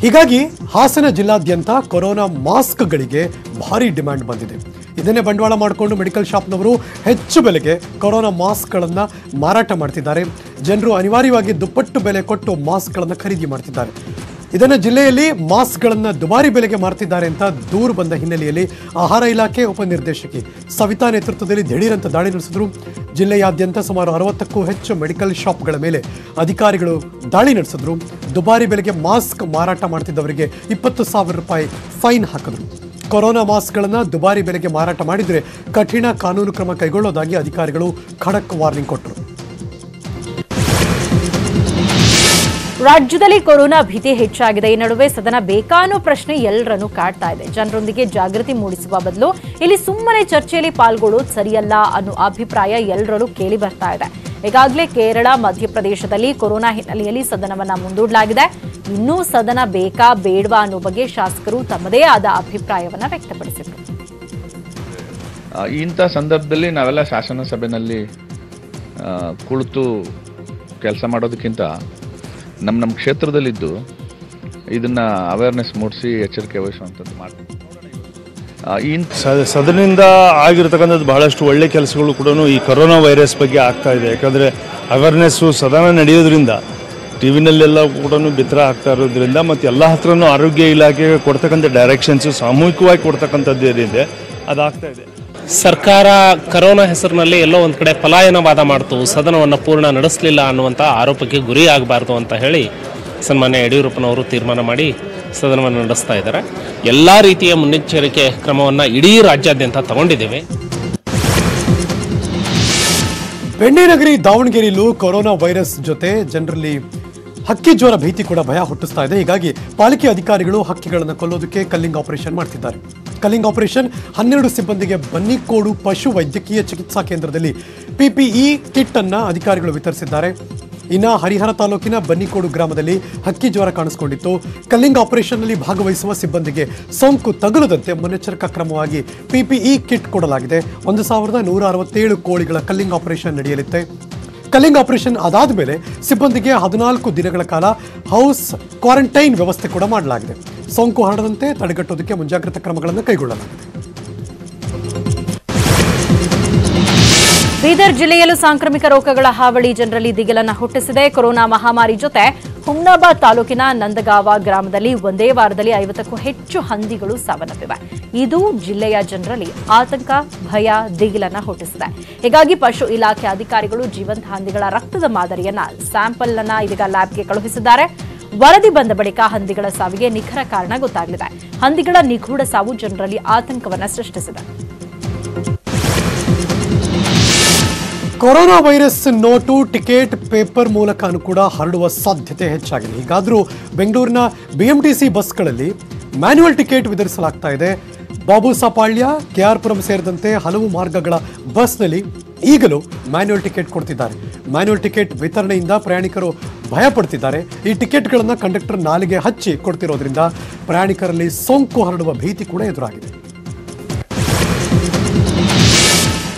ಹೀಗಾಗಿ ಹಾಸನ ಜಿಲ್ಲಾದ್ಯಂತ ಕೊರೋನಾ ಮಾಸ್ಕ್ಗಳಿಗೆ ಭಾರಿ ಡಿಮ್ಯಾಂಡ್ ಬಂದಿದೆ. ಇದನ್ನೇ ಬಂಡವಾಳ ಮಾಡಿಕೊಂಡು ಮೆಡಿಕಲ್ ಶಾಪ್ನವರು ಹೆಚ್ಚು ಬೆಲೆಗೆ ಕೊರೋನಾ ಮಾಸ್ಕ್ಗಳನ್ನು ಮಾರಾಟ ಮಾಡ್ತಿದ್ದಾರೆ. ಜನರು ಅನಿವಾರ್ಯವಾಗಿ ದುಪ್ಪಟ್ಟು ಬೆಲೆ ಕೊಟ್ಟು ಮಾಸ್ಕ್ಗಳನ್ನು ಖರೀದಿ ಮಾಡ್ತಿದ್ದಾರೆ. ಇದನ್ನು ಜಿಲ್ಲೆಯಲ್ಲಿ ಮಾಸ್ಕ್ಗಳನ್ನು ದುಬಾರಿ ಬೆಲೆಗೆ ಮಾರ್ತಿದ್ದಾರೆ ಅಂತ ದೂರು ಬಂದ ಹಿನ್ನೆಲೆಯಲ್ಲಿ ಆಹಾರ ಇಲಾಖೆ ಉಪನಿರ್ದೇಶಕಿ ಸವಿತಾ ನೇತೃತ್ವದಲ್ಲಿ ದಿಢೀರಂತ ದಾಳಿ ನಡೆಸಿದ್ರು. ಜಿಲ್ಲೆಯಾದ್ಯಂತ ಸುಮಾರು 60ಕ್ಕೂ ಹೆಚ್ಚು ಮೆಡಿಕಲ್ ಶಾಪ್ಗಳ ಮೇಲೆ ಅಧಿಕಾರಿಗಳು ದಾಳಿ ನಡೆಸಿದ್ರು. ದುಬಾರಿ ಬೆಲೆಗೆ ಮಾಸ್ಕ್ ಮಾರಾಟ ಮಾಡ್ತಿದ್ದವರಿಗೆ 20,000 ರೂಪಾಯಿ ಫೈನ್ ಹಾಕಿದ್ರು. ಕೊರೋನಾ ಮಾಸ್ಕ್ಗಳನ್ನು ದುಬಾರಿ ಬೆಲೆಗೆ ಮಾರಾಟ ಮಾಡಿದರೆ ಕಠಿಣ ಕಾನೂನು ಕ್ರಮ ಕೈಗೊಳ್ಳೋದಾಗಿ ಅಧಿಕಾರಿಗಳು ಖಡಕ್ ವಾರ್ನಿಂಗ್ ಕೊಟ್ಟರು. ರಾಜ್ಯದಲ್ಲಿ ಕೊರೋನಾ ಭೀತಿ ಹೆಚ್ಚಾಗಿದೆ. ಈ ನಡುವೆ ಸದನ ಬೇಕಾ ಅನ್ನೋ ಪ್ರಶ್ನೆ ಎಲ್ಲರನ್ನೂ ಕಾಡ್ತಾ ಇದೆ. ಜನರೊಂದಿಗೆ ಜಾಗೃತಿ ಮೂಡಿಸುವ ಬದಲು ಇಲ್ಲಿ ಸುಮ್ಮನೆ ಚರ್ಚೆಯಲ್ಲಿ ಪಾಲ್ಗೊಳ್ಳೋದು ಸರಿಯಲ್ಲ ಅನ್ನೋ ಅಭಿಪ್ರಾಯ ಎಲ್ಲರಲ್ಲೂ ಕೇಳಿ ಬರ್ತಾ ಇದೆ. ಈಗಾಗಲೇ ಕೇರಳ, ಮಧ್ಯಪ್ರದೇಶದಲ್ಲಿ ಕೊರೋನಾ ಹಿನ್ನೆಲೆಯಲ್ಲಿ ಸದನವನ್ನ ಮುಂದೂಡಲಾಗಿದೆ. ಇನ್ನೂ ಸದನ ಬೇಕಾ ಬೇಡವಾ ಅನ್ನೋ ಬಗ್ಗೆ ಶಾಸಕರು ತಮ್ಮದೇ ಆದ ಅಭಿಪ್ರಾಯವನ್ನ ವ್ಯಕ್ತಪಡಿಸಿದರು. ಇಂಥ ಸಂದರ್ಭದಲ್ಲಿ ನಾವೆಲ್ಲ ಶಾಸನ ಸಭೆಯಲ್ಲಿ ಕುಳಿತು ಕೆಲಸ ಮಾಡೋದಕ್ಕಿಂತ ನಮ್ಮ ಕ್ಷೇತ್ರದಲ್ಲಿದ್ದು ಇದನ್ನ ಅವೇರ್ನೆಸ್ ಮೂಡಿಸಿ ಎಚ್ಚರಿಕೆ ವಹಿಸುವಂಥದ್ದು ಮಾಡ್ತೀವಿ. ಸದನದಿಂದ ಆಗಿರ್ತಕ್ಕಂಥದ್ದು ಬಹಳಷ್ಟು ಒಳ್ಳೆ ಕೆಲಸಗಳು ಕೂಡ ಈ ಕೊರೋನಾ ವೈರಸ್ ಬಗ್ಗೆ ಆಗ್ತಾ ಇದೆ. ಯಾಕಂದರೆ ಅವೇರ್ನೆಸ್ಸು ಸದನ ನಡೆಯೋದ್ರಿಂದ ಟಿ ವಿನಲ್ಲೆಲ್ಲ ಕೂಡ ಬಿತ್ತರ ಆಗ್ತಾ ಇರೋದ್ರಿಂದ ಮತ್ತು ಎಲ್ಲ ಹತ್ರನೂ ಆರೋಗ್ಯ ಇಲಾಖೆಗೆ ಕೊಡ್ತಕ್ಕಂಥ ಡೈರೆಕ್ಷನ್ಸು ಸಾಮೂಹಿಕವಾಗಿ ಕೊಡ್ತಕ್ಕಂಥದ್ದು ಏನಿದೆ ಅದಾಗ್ತಾ ಇದೆ. ಸರ್ಕಾರ ಕರೋನಾ ಹೆಸರಿನಲ್ಲಿ ಎಲ್ಲೋ ಒಂದು ಕಡೆ ಪಲಾಯನವಾದ ಮಾಡ್ತು, ಸದನವನ್ನು ಪೂರ್ಣ ನಡೆಸಲಿಲ್ಲ ಅನ್ನುವಂಥ ಆರೋಪಕ್ಕೆ ಗುರಿ ಆಗಬಾರ್ದು ಅಂತ ಹೇಳಿ ಸನ್ಮಾನ್ಯ ಯಡಿಯೂರಪ್ಪನವರು ತೀರ್ಮಾನ ಮಾಡಿ ಸದನವನ್ನು ನಡೆಸ್ತಾ ಇದ್ದಾರೆ. ಎಲ್ಲ ರೀತಿಯ ಮುನ್ನೆಚ್ಚರಿಕೆ ಕ್ರಮವನ್ನು ಇಡೀ ರಾಜ್ಯಾದ್ಯಂತ ತಗೊಂಡಿದ್ದೇವೆ. ಬೆಣ್ಣೆನಗರಿ ದಾವಣಗೆರೆಯಲ್ಲೂ ಕೊರೋನಾ ವೈರಸ್ ಜೊತೆ ಜನರಲ್ಲಿ ಹಕ್ಕಿ ಜ್ವರ ಭೀತಿ ಕೂಡ ಭಯ ಹುಟ್ಟಿಸ್ತಾ ಇದೆ. ಹೀಗಾಗಿ ಪಾಲಿಕೆ ಅಧಿಕಾರಿಗಳು ಹಕ್ಕಿಗಳನ್ನು ಕೊಲ್ಲೋದಕ್ಕೆ ಕಲ್ಲಿಂಗ್ ಆಪರೇಷನ್ ಮಾಡ್ತಿದ್ದಾರೆ. ಕಲ್ಲಿಂಗ್ ಆಪರೇಷನ್ 12 ಸಿಬ್ಬಂದಿಗೆ ಬನ್ನಿಕೋಡು ಪಶು ವೈದ್ಯಕೀಯ ಚಿಕಿತ್ಸಾ ಕೇಂದ್ರದಲ್ಲಿ PPE ಕಿಟ್ ಅನ್ನ ಅಧಿಕಾರಿಗಳು ವಿತರಿಸಿದ್ದಾರೆ. ಇನ್ನು ಹರಿಹರ ತಾಲೂಕಿನ ಬನ್ನಿಕೋಡು ಗ್ರಾಮದಲ್ಲಿ ಹಕ್ಕಿ ಜ್ವರ ಕಾಣಿಸಿಕೊಂಡಿತ್ತು. ಕಲ್ಲಿಂಗ್ ಆಪರೇಷನ್ನಲ್ಲಿ ಭಾಗವಹಿಸುವ ಸಿಬ್ಬಂದಿಗೆ ಸೋಂಕು ತಗುಲದಂತೆ ಮುನ್ನೆಚ್ಚರಿಕಾ ಕ್ರಮವಾಗಿ PPE ಕಿಟ್ ಕೊಡಲಾಗಿದೆ. 1167 ಕೋಳಿಗಳ ಕಲ್ಲಿಂಗ್ ಆಪರೇಷನ್ ನಡೆಯಲಿದೆ. ಕಲ್ಲಿಂಗ್ ಆಪರೇಷನ್ ಅದಾದ ಮೇಲೆ ಸಿಬ್ಬಂದಿಗೆ 14 ದಿನಗಳ ಕಾಲ ಹೌಸ್ ಕ್ವಾರಂಟೈನ್ ವ್ಯವಸ್ಥೆ ಕೂಡ ಮಾಡಲಾಗಿದೆ. ಸೋಂಕು ಹರಡದಂತೆ ತಡೆಗಟ್ಟೋದಕ್ಕೆ ಮುಂಜಾಗ್ರತಾ ಕ್ರಮಗಳನ್ನು ಕೈಗೊಳ್ಳಲಾಗಿದೆ. ಬೀದರ್ ಜಿಲ್ಲೆಯಲ್ಲೂ ಸಾಂಕ್ರಾಮಿಕ ರೋಗಗಳ ಹಾವಳಿ ಜನರಲ್ಲಿ ದಿಗಿಲನ್ನು ಹುಟ್ಟಿಸಿದೆ. ಕೊರೋನಾ ಮಹಾಮಾರಿ ಜೊತೆ ಹುಮ್ನಾಬಾದ್ ತಾಲೂಕಿನ ನಂದಗಾವ ಗ್ರಾಮದಲ್ಲಿ ಒಂದೇ ವಾರದಲ್ಲಿ 50ಕ್ಕೂ ಹೆಚ್ಚು ಹಂದಿಗಳು ಸಾವನ್ನಪ್ಪಿವೆ. ಇದು ಜಿಲ್ಲೆಯ ಜನರಲ್ಲಿ ಆತಂಕ, ಭಯ, ದಿಗಿಲನ್ನು ಹುಟ್ಟಿಸಿದೆ. ಹೀಗಾಗಿ ಪಶು ಇಲಾಖೆ ಅಧಿಕಾರಿಗಳು ಜೀವಂತ ಹಂದಿಗಳ ರಕ್ತದ ಮಾದರಿಯನ್ನ ಸ್ಯಾಂಪಲ್ ಅನ್ನ ಇದೀಗ ಲ್ಯಾಬ್ಗೆ ಕಳುಹಿಸಿದ್ದಾರೆ. ವರದಿ ಬಂದ ಬಳಿಕ ಹಂದಿಗಳ ಸಾವಿಗೆ ನಿಖರ ಕಾರಣ ಗೊತ್ತಾಗಲಿದೆ. ಹಂದಿಗಳ ನಿಗೂಢ ಸಾವು ಜನರಲ್ಲಿ ಆತಂಕವನ್ನ ಸೃಷ್ಟಿಸಿದೆ. Corona virus note, ticket, paper ಮೂಲಕನೂ ಕೂಡ ಹರಡುವ ಸಾಧ್ಯತೆ ಹೆಚ್ಚಾಗಿದೆ. ಹೀಗಾದರೂ ಬೆಂಗಳೂರಿನ BMTC ಬಸ್ಗಳಲ್ಲಿ ಮ್ಯಾನ್ಯುವಲ್ ಟಿಕೆಟ್ ವಿತರಿಸಲಾಗ್ತಾ ಇದೆ. ಬಾಬುಸಾಪಾಳ್ಯ, KR ಪುರಂ ಸೇರಿದಂತೆ ಹಲವು ಮಾರ್ಗಗಳ ಬಸ್ನಲ್ಲಿ ಈಗಲೂ ಮ್ಯಾನ್ಯುವಲ್ ಟಿಕೆಟ್ ಕೊಡ್ತಿದ್ದಾರೆ. ಮ್ಯಾನ್ಯುವಲ್ ಟಿಕೆಟ್ ವಿತರಣೆಯಿಂದ ಪ್ರಯಾಣಿಕರು ಭಯ ಪಡ್ತಿದ್ದಾರೆ. ಈ ಟಿಕೆಟ್ಗಳನ್ನು ಕಂಡಕ್ಟರ್ ನಾಲಿಗೆ ಹಚ್ಚಿ ಕೊಡ್ತಿರೋದ್ರಿಂದ ಪ್ರಯಾಣಿಕರಲ್ಲಿ ಸೋಂಕು ಹರಡುವ ಭೀತಿ ಕೂಡ ಎದುರಾಗಿದೆ.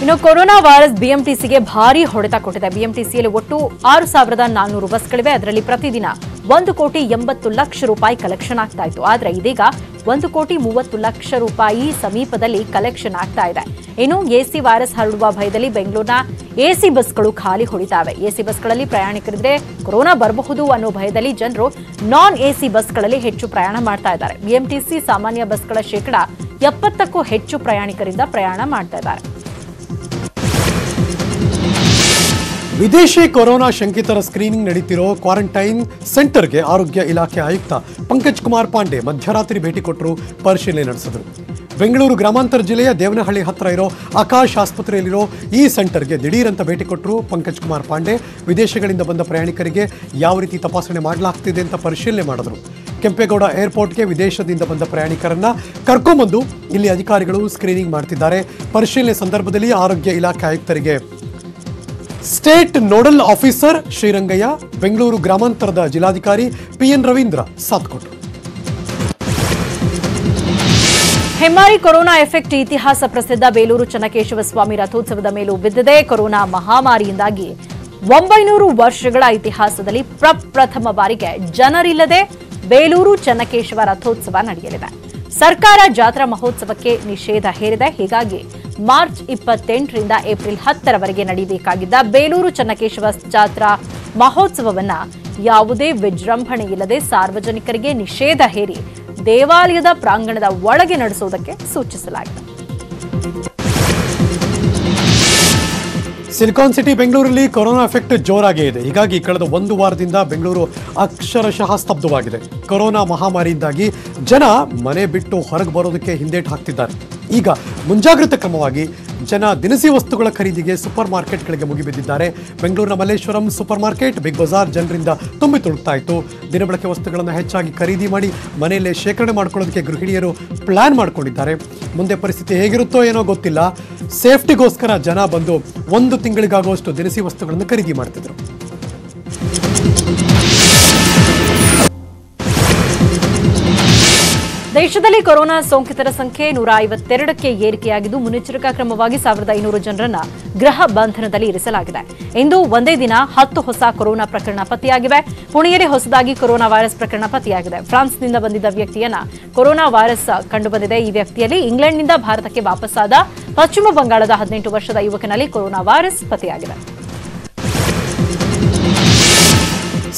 ಇನ್ನು ಕೊರೋನಾ ವೈರಸ್ BMTCಗೆ ಭಾರಿ ಹೊಡೆತ ಕೊಟ್ಟಿದೆ. BMTCಯಲ್ಲಿ ಒಟ್ಟು 6,400 ಬಸ್ಗಳಿವೆ. ಅದರಲ್ಲಿ ಪ್ರತಿದಿನ 1,80,00,000 ರೂಪಾಯಿ ಕಲೆಕ್ಷನ್ ಆಗ್ತಾ ಇತ್ತು. ಆದರೆ ಇದೀಗ 1,30,00,000 ರೂಪಾಯಿ ಸಮೀಪದಲ್ಲಿ ಕಲೆಕ್ಷನ್ ಆಗ್ತಾ ಇದೆ. ಇನ್ನು AC ವೈರಸ್ ಹರಡುವ ಭಯದಲ್ಲಿ ಬೆಂಗಳೂರಿನ AC ಬಸ್ಗಳು ಖಾಲಿ ಹೊಡಿತಾವೆ. AC ಬಸ್ಗಳಲ್ಲಿ ಪ್ರಯಾಣಿಕರಿದ್ರೆ ಕೊರೋನಾ ಬರಬಹುದು ಅನ್ನೋ ಭಯದಲ್ಲಿ ಜನರು ನಾನ್ AC ಬಸ್ಗಳಲ್ಲಿ ಹೆಚ್ಚು ಪ್ರಯಾಣ ಮಾಡ್ತಾ ಇದ್ದಾರೆ. BMTC ಸಾಮಾನ್ಯ ಬಸ್ಗಳ ಶೇಕಡ 70ಕ್ಕೂ ಹೆಚ್ಚು ಪ್ರಯಾಣಿಕರಿಂದ ಪ್ರಯಾಣ ಮಾಡ್ತಾ ಇದ್ದಾರೆ. ವಿದೇಶಿ ಕೊರೋನಾ ಶಂಕಿತರ ಸ್ಕ್ರೀನಿಂಗ್ ನಡೀತಿರೋ ಕ್ವಾರಂಟೈನ್ ಸೆಂಟರ್ಗೆ ಆರೋಗ್ಯ ಇಲಾಖೆ ಆಯುಕ್ತ ಪಂಕಜ್ ಕುಮಾರ್ ಪಾಂಡೆ ಮಧ್ಯರಾತ್ರಿ ಭೇಟಿ ಕೊಟ್ಟರು, ಪರಿಶೀಲನೆ ನಡೆಸಿದರು. ಬೆಂಗಳೂರು ಗ್ರಾಮಾಂತರ ಜಿಲ್ಲೆಯ ದೇವನಹಳ್ಳಿ ಹತ್ತಿರ ಇರೋ ಆಕಾಶ್ ಆಸ್ಪತ್ರೆಯಲ್ಲಿರೋ ಈ ಸೆಂಟರ್ಗೆ ದಿಢೀರಂತ ಭೇಟಿ ಕೊಟ್ಟರು ಪಂಕಜ್ ಕುಮಾರ್ ಪಾಂಡೆ. ವಿದೇಶಗಳಿಂದ ಬಂದ ಪ್ರಯಾಣಿಕರಿಗೆ ಯಾವ ರೀತಿ ತಪಾಸಣೆ ಮಾಡಲಾಗ್ತಿದೆ ಅಂತ ಪರಿಶೀಲನೆ ಮಾಡಿದ್ರು. ಕೆಂಪೇಗೌಡ ಏರ್ಪೋರ್ಟ್ಗೆ ವಿದೇಶದಿಂದ ಬಂದ ಪ್ರಯಾಣಿಕರನ್ನ ಕರ್ಕೊಂಡ್ಬಂದು ಇಲ್ಲಿ ಅಧಿಕಾರಿಗಳು ಸ್ಕ್ರೀನಿಂಗ್ ಮಾಡ್ತಿದ್ದಾರೆ. ಪರಿಶೀಲನೆ ಸಂದರ್ಭದಲ್ಲಿ ಆರೋಗ್ಯ ಇಲಾಖೆ ಆಯುಕ್ತರಿಗೆ state nodal officer Srirangaiah, Bengaluru ಗ್ರಾಮಾಂತರದ ಜಿಲ್ಲಾಧಿಕಾರಿ PN ರವೀಂದ್ರ ಸಾಥ್ ಕೊಟ್ಟರು. ಹೆಮ್ಮಾರಿ ಕೊರೋನಾ ಎಫೆಕ್ಟ್ ಇತಿಹಾಸ ಪ್ರಸಿದ್ಧ ಬೇಲೂರು ಚನ್ನಕೇಶವ ಸ್ವಾಮಿ ರಥೋತ್ಸವದ ಮೇಲೂ ಬಿದ್ದಿದೆ. ಕೊರೋನಾ ಮಹಾಮಾರಿಯಿಂದಾಗಿ 900 ವರ್ಷಗಳ ಇತಿಹಾಸದಲ್ಲಿ ಪ್ರಪ್ರಥಮ ಬಾರಿಗೆ ಜನರಿಲ್ಲದೆ ಬೇಲೂರು ಚನ್ನಕೇಶವ ರಥೋತ್ಸವ ನಡೆಯಲಿದೆ. ಸರ್ಕಾರ ಜಾತ್ರಾ ಮಹೋತ್ಸವಕ್ಕೆ ನಿಷೇಧ ಹೇರಿದೆ. ಹೀಗಾಗಿ ಮಾರ್ಚ್ 28ರಿಂದ ಏಪ್ರಿಲ್ 10ರವರೆಗೆ ನಡೆಯಬೇಕಾಗಿದ್ದ ಬೇಲೂರು ಚನ್ನಕೇಶವ ಜಾತ್ರಾ ಮಹೋತ್ಸವವನ್ನ ಯಾವುದೇ ವಿಜೃಂಭಣೆ ಇಲ್ಲದೆ ಸಾರ್ವಜನಿಕರಿಗೆ ನಿಷೇಧ ಹೇರಿ ದೇವಾಲಯದ ಪ್ರಾಂಗಣದ ಒಳಗೆ ನಡೆಸುವುದಕ್ಕೆ ಸೂಚಿಸಲಾಗಿದೆ. ಸಿಲಿಕಾನ್ ಸಿಟಿ ಬೆಂಗಳೂರಲ್ಲಿ ಕೊರೋನಾ ಎಫೆಕ್ಟ್ ಜೋರಾಗೇ ಇದೆ. ಹೀಗಾಗಿ ಕಳೆದ ಒಂದು ವಾರದಿಂದ ಬೆಂಗಳೂರು ಅಕ್ಷರಶಃ ಸ್ತಬ್ಧವಾಗಿದೆ. ಕೊರೋನಾ ಮಹಾಮಾರಿಯಿಂದಾಗಿ ಜನ ಮನೆ ಬಿಟ್ಟು ಹೊರಗೆ ಬರೋದಕ್ಕೆ ಹಿಂದೇಟು ಹಾಕ್ತಿದ್ದಾರೆ. ಈಗ ಮುಂಜಾಗ್ರತಾ ಕ್ರಮವಾಗಿ ಜನ ದಿನಸಿ ವಸ್ತುಗಳ ಖರೀದಿಗೆ ಸೂಪರ್ ಮಾರ್ಕೆಟ್ಗಳಿಗೆ ಮುಗಿಬಿದ್ದಿದ್ದಾರೆ. ಬೆಂಗಳೂರಿನ Malleshwaram super market, Big Bazaar ಜನರಿಂದ ತುಂಬಿ ತುಳುಕ್ತಾ ಇತ್ತು. ದಿನಬಳಕೆ ವಸ್ತುಗಳನ್ನು ಹೆಚ್ಚಾಗಿ ಖರೀದಿ ಮಾಡಿ ಮನೆಯಲ್ಲೇ ಶೇಖರಣೆ ಮಾಡ್ಕೊಳ್ಳೋದಕ್ಕೆ ಗೃಹಿಣಿಯರು ಪ್ಲಾನ್ ಮಾಡ್ಕೊಂಡಿದ್ದಾರೆ. ಮುಂದೆ ಪರಿಸ್ಥಿತಿ ಹೇಗಿರುತ್ತೋ ಏನೋ ಗೊತ್ತಿಲ್ಲ. ಸೇಫ್ಟಿಗೋಸ್ಕರ ಜನ ಬಂದು 1 ತಿಂಗಳಿಗಾಗುವಷ್ಟು ದಿನಸಿ ವಸ್ತುಗಳನ್ನು ಖರೀದಿ ಮಾಡ್ತಿದ್ರು. ದೇಶದಲ್ಲಿ ಕೊರೋನಾ ಸೋಂಕಿತರ ಸಂಖ್ಯೆ 152ಕ್ಕೆ ಏರಿಕೆಯಾಗಿದ್ದು, ಮುನ್ನೆಚ್ಚರಿಕಾ ಕ್ರಮವಾಗಿ 1500 ಜನರನ್ನ ಗೃಹ ಬಂಧನದಲ್ಲಿ ಇರಿಸಲಾಗಿದೆ. ಇಂದು ಒಂದೇ ದಿನ 10 ಹೊಸ ಕೊರೋನಾ ಪ್ರಕರಣ ಪತ್ತೆಯಾಗಿವೆ. ಪುಣೆಯಲ್ಲಿ ಹೊಸದಾಗಿ ಕೊರೋನಾ ವೈರಸ್ ಪ್ರಕರಣ ಪತ್ತೆಯಾಗಿದೆ. ಫ್ರಾನ್ಸ್ನಿಂದ ಬಂದಿದ್ದ ವ್ಯಕ್ತಿಯನ್ನ ಕೊರೋನಾ ವೈರಸ್ ಕಂಡುಬಂದಿದೆ. ಈ ವ್ಯಕ್ತಿಯಲ್ಲಿ ಇಂಗ್ಲೆಂಡ್ನಿಂದ ಭಾರತಕ್ಕೆ ವಾಪಸ್ಸಾದ ಪಶ್ಚಿಮ ಬಂಗಾಳದ 18 ವರ್ಷದ ಯುವಕನಲ್ಲಿ ಕೊರೋನಾ ವೈರಸ್ ಪತ್ತೆಯಾಗಿದೆ.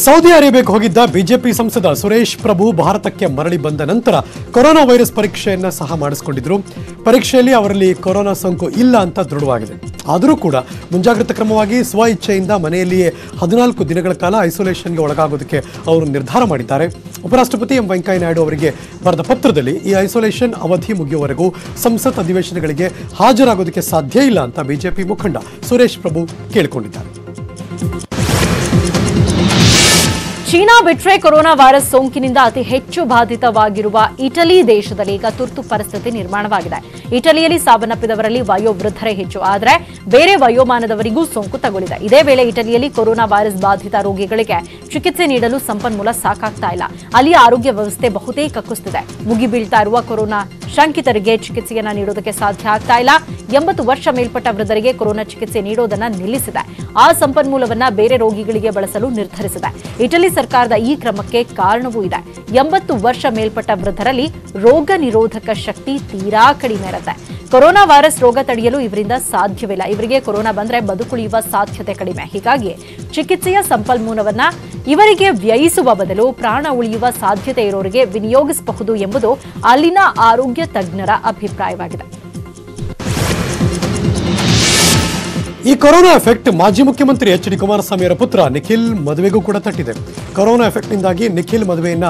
ಸೌದಿ ಅರೇಬಿಯಾಕ್ಕೆ ಹೋಗಿದ್ದ ಬಿಜೆಪಿ ಸಂಸದ ಸುರೇಶ್ ಪ್ರಭು ಭಾರತಕ್ಕೆ ಮರಳಿ ಬಂದ ನಂತರ ಕೊರೋನಾ ವೈರಸ್ ಪರೀಕ್ಷೆಯನ್ನ ಸಹ ಮಾಡಿಸಿಕೊಂಡಿದ್ರು. ಪರೀಕ್ಷೆಯಲ್ಲಿ ಅವರಲ್ಲಿ ಕೊರೋನಾ ಸೋಂಕು ಇಲ್ಲ ಅಂತ ದೃಢವಾಗಿದೆ. ಆದರೂ ಕೂಡ ಮುಂಜಾಗ್ರತಾ ಕ್ರಮವಾಗಿ ಸ್ವ ಇಚ್ಛೆಯಿಂದ ಮನೆಯಲ್ಲಿಯೇ 14 ದಿನಗಳ ಕಾಲ ಐಸೋಲೇಷನ್ಗೆ ಒಳಗಾಗೋದಕ್ಕೆ ಅವರು ನಿರ್ಧಾರ ಮಾಡಿದ್ದಾರೆ. ಉಪರಾಷ್ಟ್ರಪತಿ ಎಂ ವೆಂಕಯ್ಯ ನಾಯ್ಡು ಅವರಿಗೆ ಬರೆದ ಪತ್ರದಲ್ಲಿ ಈ ಐಸೋಲೇಷನ್ ಅವಧಿ ಮುಗಿಯುವವರೆಗೂ ಸಂಸತ್ ಅಧಿವೇಶನಗಳಿಗೆ ಹಾಜರಾಗೋದಕ್ಕೆ ಸಾಧ್ಯ ಇಲ್ಲ ಅಂತ ಬಿಜೆಪಿ ಮುಖಂಡ ಸುರೇಶ್ ಪ್ರಭು ಕೇಳಿಕೊಂಡಿದ್ದಾರೆ. ಚೀನಾ ಬಿಟ್ರೆ ಕೊರೋನಾ ವೈರಸ್ ಸೋಂಕಿನಿಂದ ಅತಿ ಹೆಚ್ಚು ಬಾಧಿತವಾಗಿರುವ ಇಟಲಿ ದೇಶದಲ್ಲಿ ಈಗ ತುರ್ತು ಪರಿಸ್ಥಿತಿ ನಿರ್ಮಾಣವಾಗಿದೆ. ಇಟಲಿಯಲ್ಲಿ ಸಾವನ್ನಪ್ಪಿದವರಲ್ಲಿ ವಯೋವೃದ್ಧರೇ ಹೆಚ್ಚು, ಆದರೆ ಬೇರೆ ವಯೋಮಾನದವರಿಗೂ ಸೋಂಕು ತಗುಲಿದೆ. ಇದೇ ವೇಳೆ ಇಟಲಿಯಲ್ಲಿ ಕೊರೋನಾ ವೈರಸ್ ಬಾಧಿತ ರೋಗಿಗಳಿಗೆ ಚಿಕಿತ್ಸೆ ನೀಡಲು ಸಂಪನ್ಮೂಲ ಸಾಕಾಗ್ತಾ ಇಲ್ಲ. ಅಲ್ಲಿಯ ಆರೋಗ್ಯ ವ್ಯವಸ್ಥೆ ಬಹುತೇಕ ಕುಸಿದಿದೆ. ಮುಗಿಬೀಳ್ತಾ ಇರುವ ಕೊರೋನಾ ಶಂಕಿತರಿಗೆ ಚಿಕಿತ್ಸೆಯನ್ನ ನೀಡೋದಕ್ಕೆ ಸಾಧ್ಯ ಆಗ್ತಾ ಇಲ್ಲ. 80 ವರ್ಷ ಮೇಲ್ಪಟ್ಟ ವೃದ್ಧರಿಗೆ ಕೊರೋನಾ ಚಿಕಿತ್ಸೆ ನೀಡೋದನ್ನ ನಿಲ್ಲಿಸಿದೆ. ಆ ಸಂಪನ್ಮೂಲವನ್ನ ಬೇರೆ ರೋಗಿಗಳಿಗೆ ಬಳಸಲು ನಿರ್ಧರಿಸಿದೆ. ಇಟಲಿ ಸರ್ಕಾರದ ಈ ಕ್ರಮಕ್ಕೆ ಕಾರಣವೂ ಇದೆ. 80 ವರ್ಷ ಮೇಲ್ಪಟ್ಟ ವೃದ್ಧರಲ್ಲಿ ರೋಗ ನಿರೋಧಕ ಶಕ್ತಿ ತೀರಾ ಕಡಿಮೆ ಇರುತ್ತೆ. ಕೊರೋನಾ ವೈರಸ್ ರೋಗ ತಡೆಯಲು ಇವರಿಂದ ಸಾಧ್ಯವಿಲ್ಲ. ಇವರಿಗೆ ಕೊರೋನಾ ಬಂದ್ರೆ ಬದುಕುಳಿಯುವ ಸಾಧ್ಯತೆ ಕಡಿಮೆ. ಹೀಗಾಗಿ ಚಿಕಿತ್ಸೆಯ ಸಂಪನ್ಮೂಲವನ್ನ ಇವರಿಗೆ ವ್ಯಯಿಸುವ ಬದಲು ಪ್ರಾಣ ಉಳಿಯುವ ಸಾಧ್ಯತೆ ಇರೋರಿಗೆ ವಿನಿಯೋಗಿಸಬಹುದು ಎಂಬುದು ಅಲ್ಲಿನ ಆರೋಗ್ಯ ತಜ್ಞರ ಅಭಿಪ್ರಾಯವಾಗಿದೆ. ಈ ಕೊರೋನಾ ಎಫೆಕ್ಟ್ ಮಾಜಿ ಮುಖ್ಯಮಂತ್ರಿ ಎಚ್ ಡಿ ಕುಮಾರಸ್ವಾಮಿ ಅವರ ಪುತ್ರ ನಿಖಿಲ್ ಮದುವೆಗೂ ಕೂಡ ತಟ್ಟಿದೆ. ಕೊರೋನಾ ಎಫೆಕ್ಟ್ನಿಂದಾಗಿ ನಿಖಿಲ್ ಮದುವೆಯನ್ನ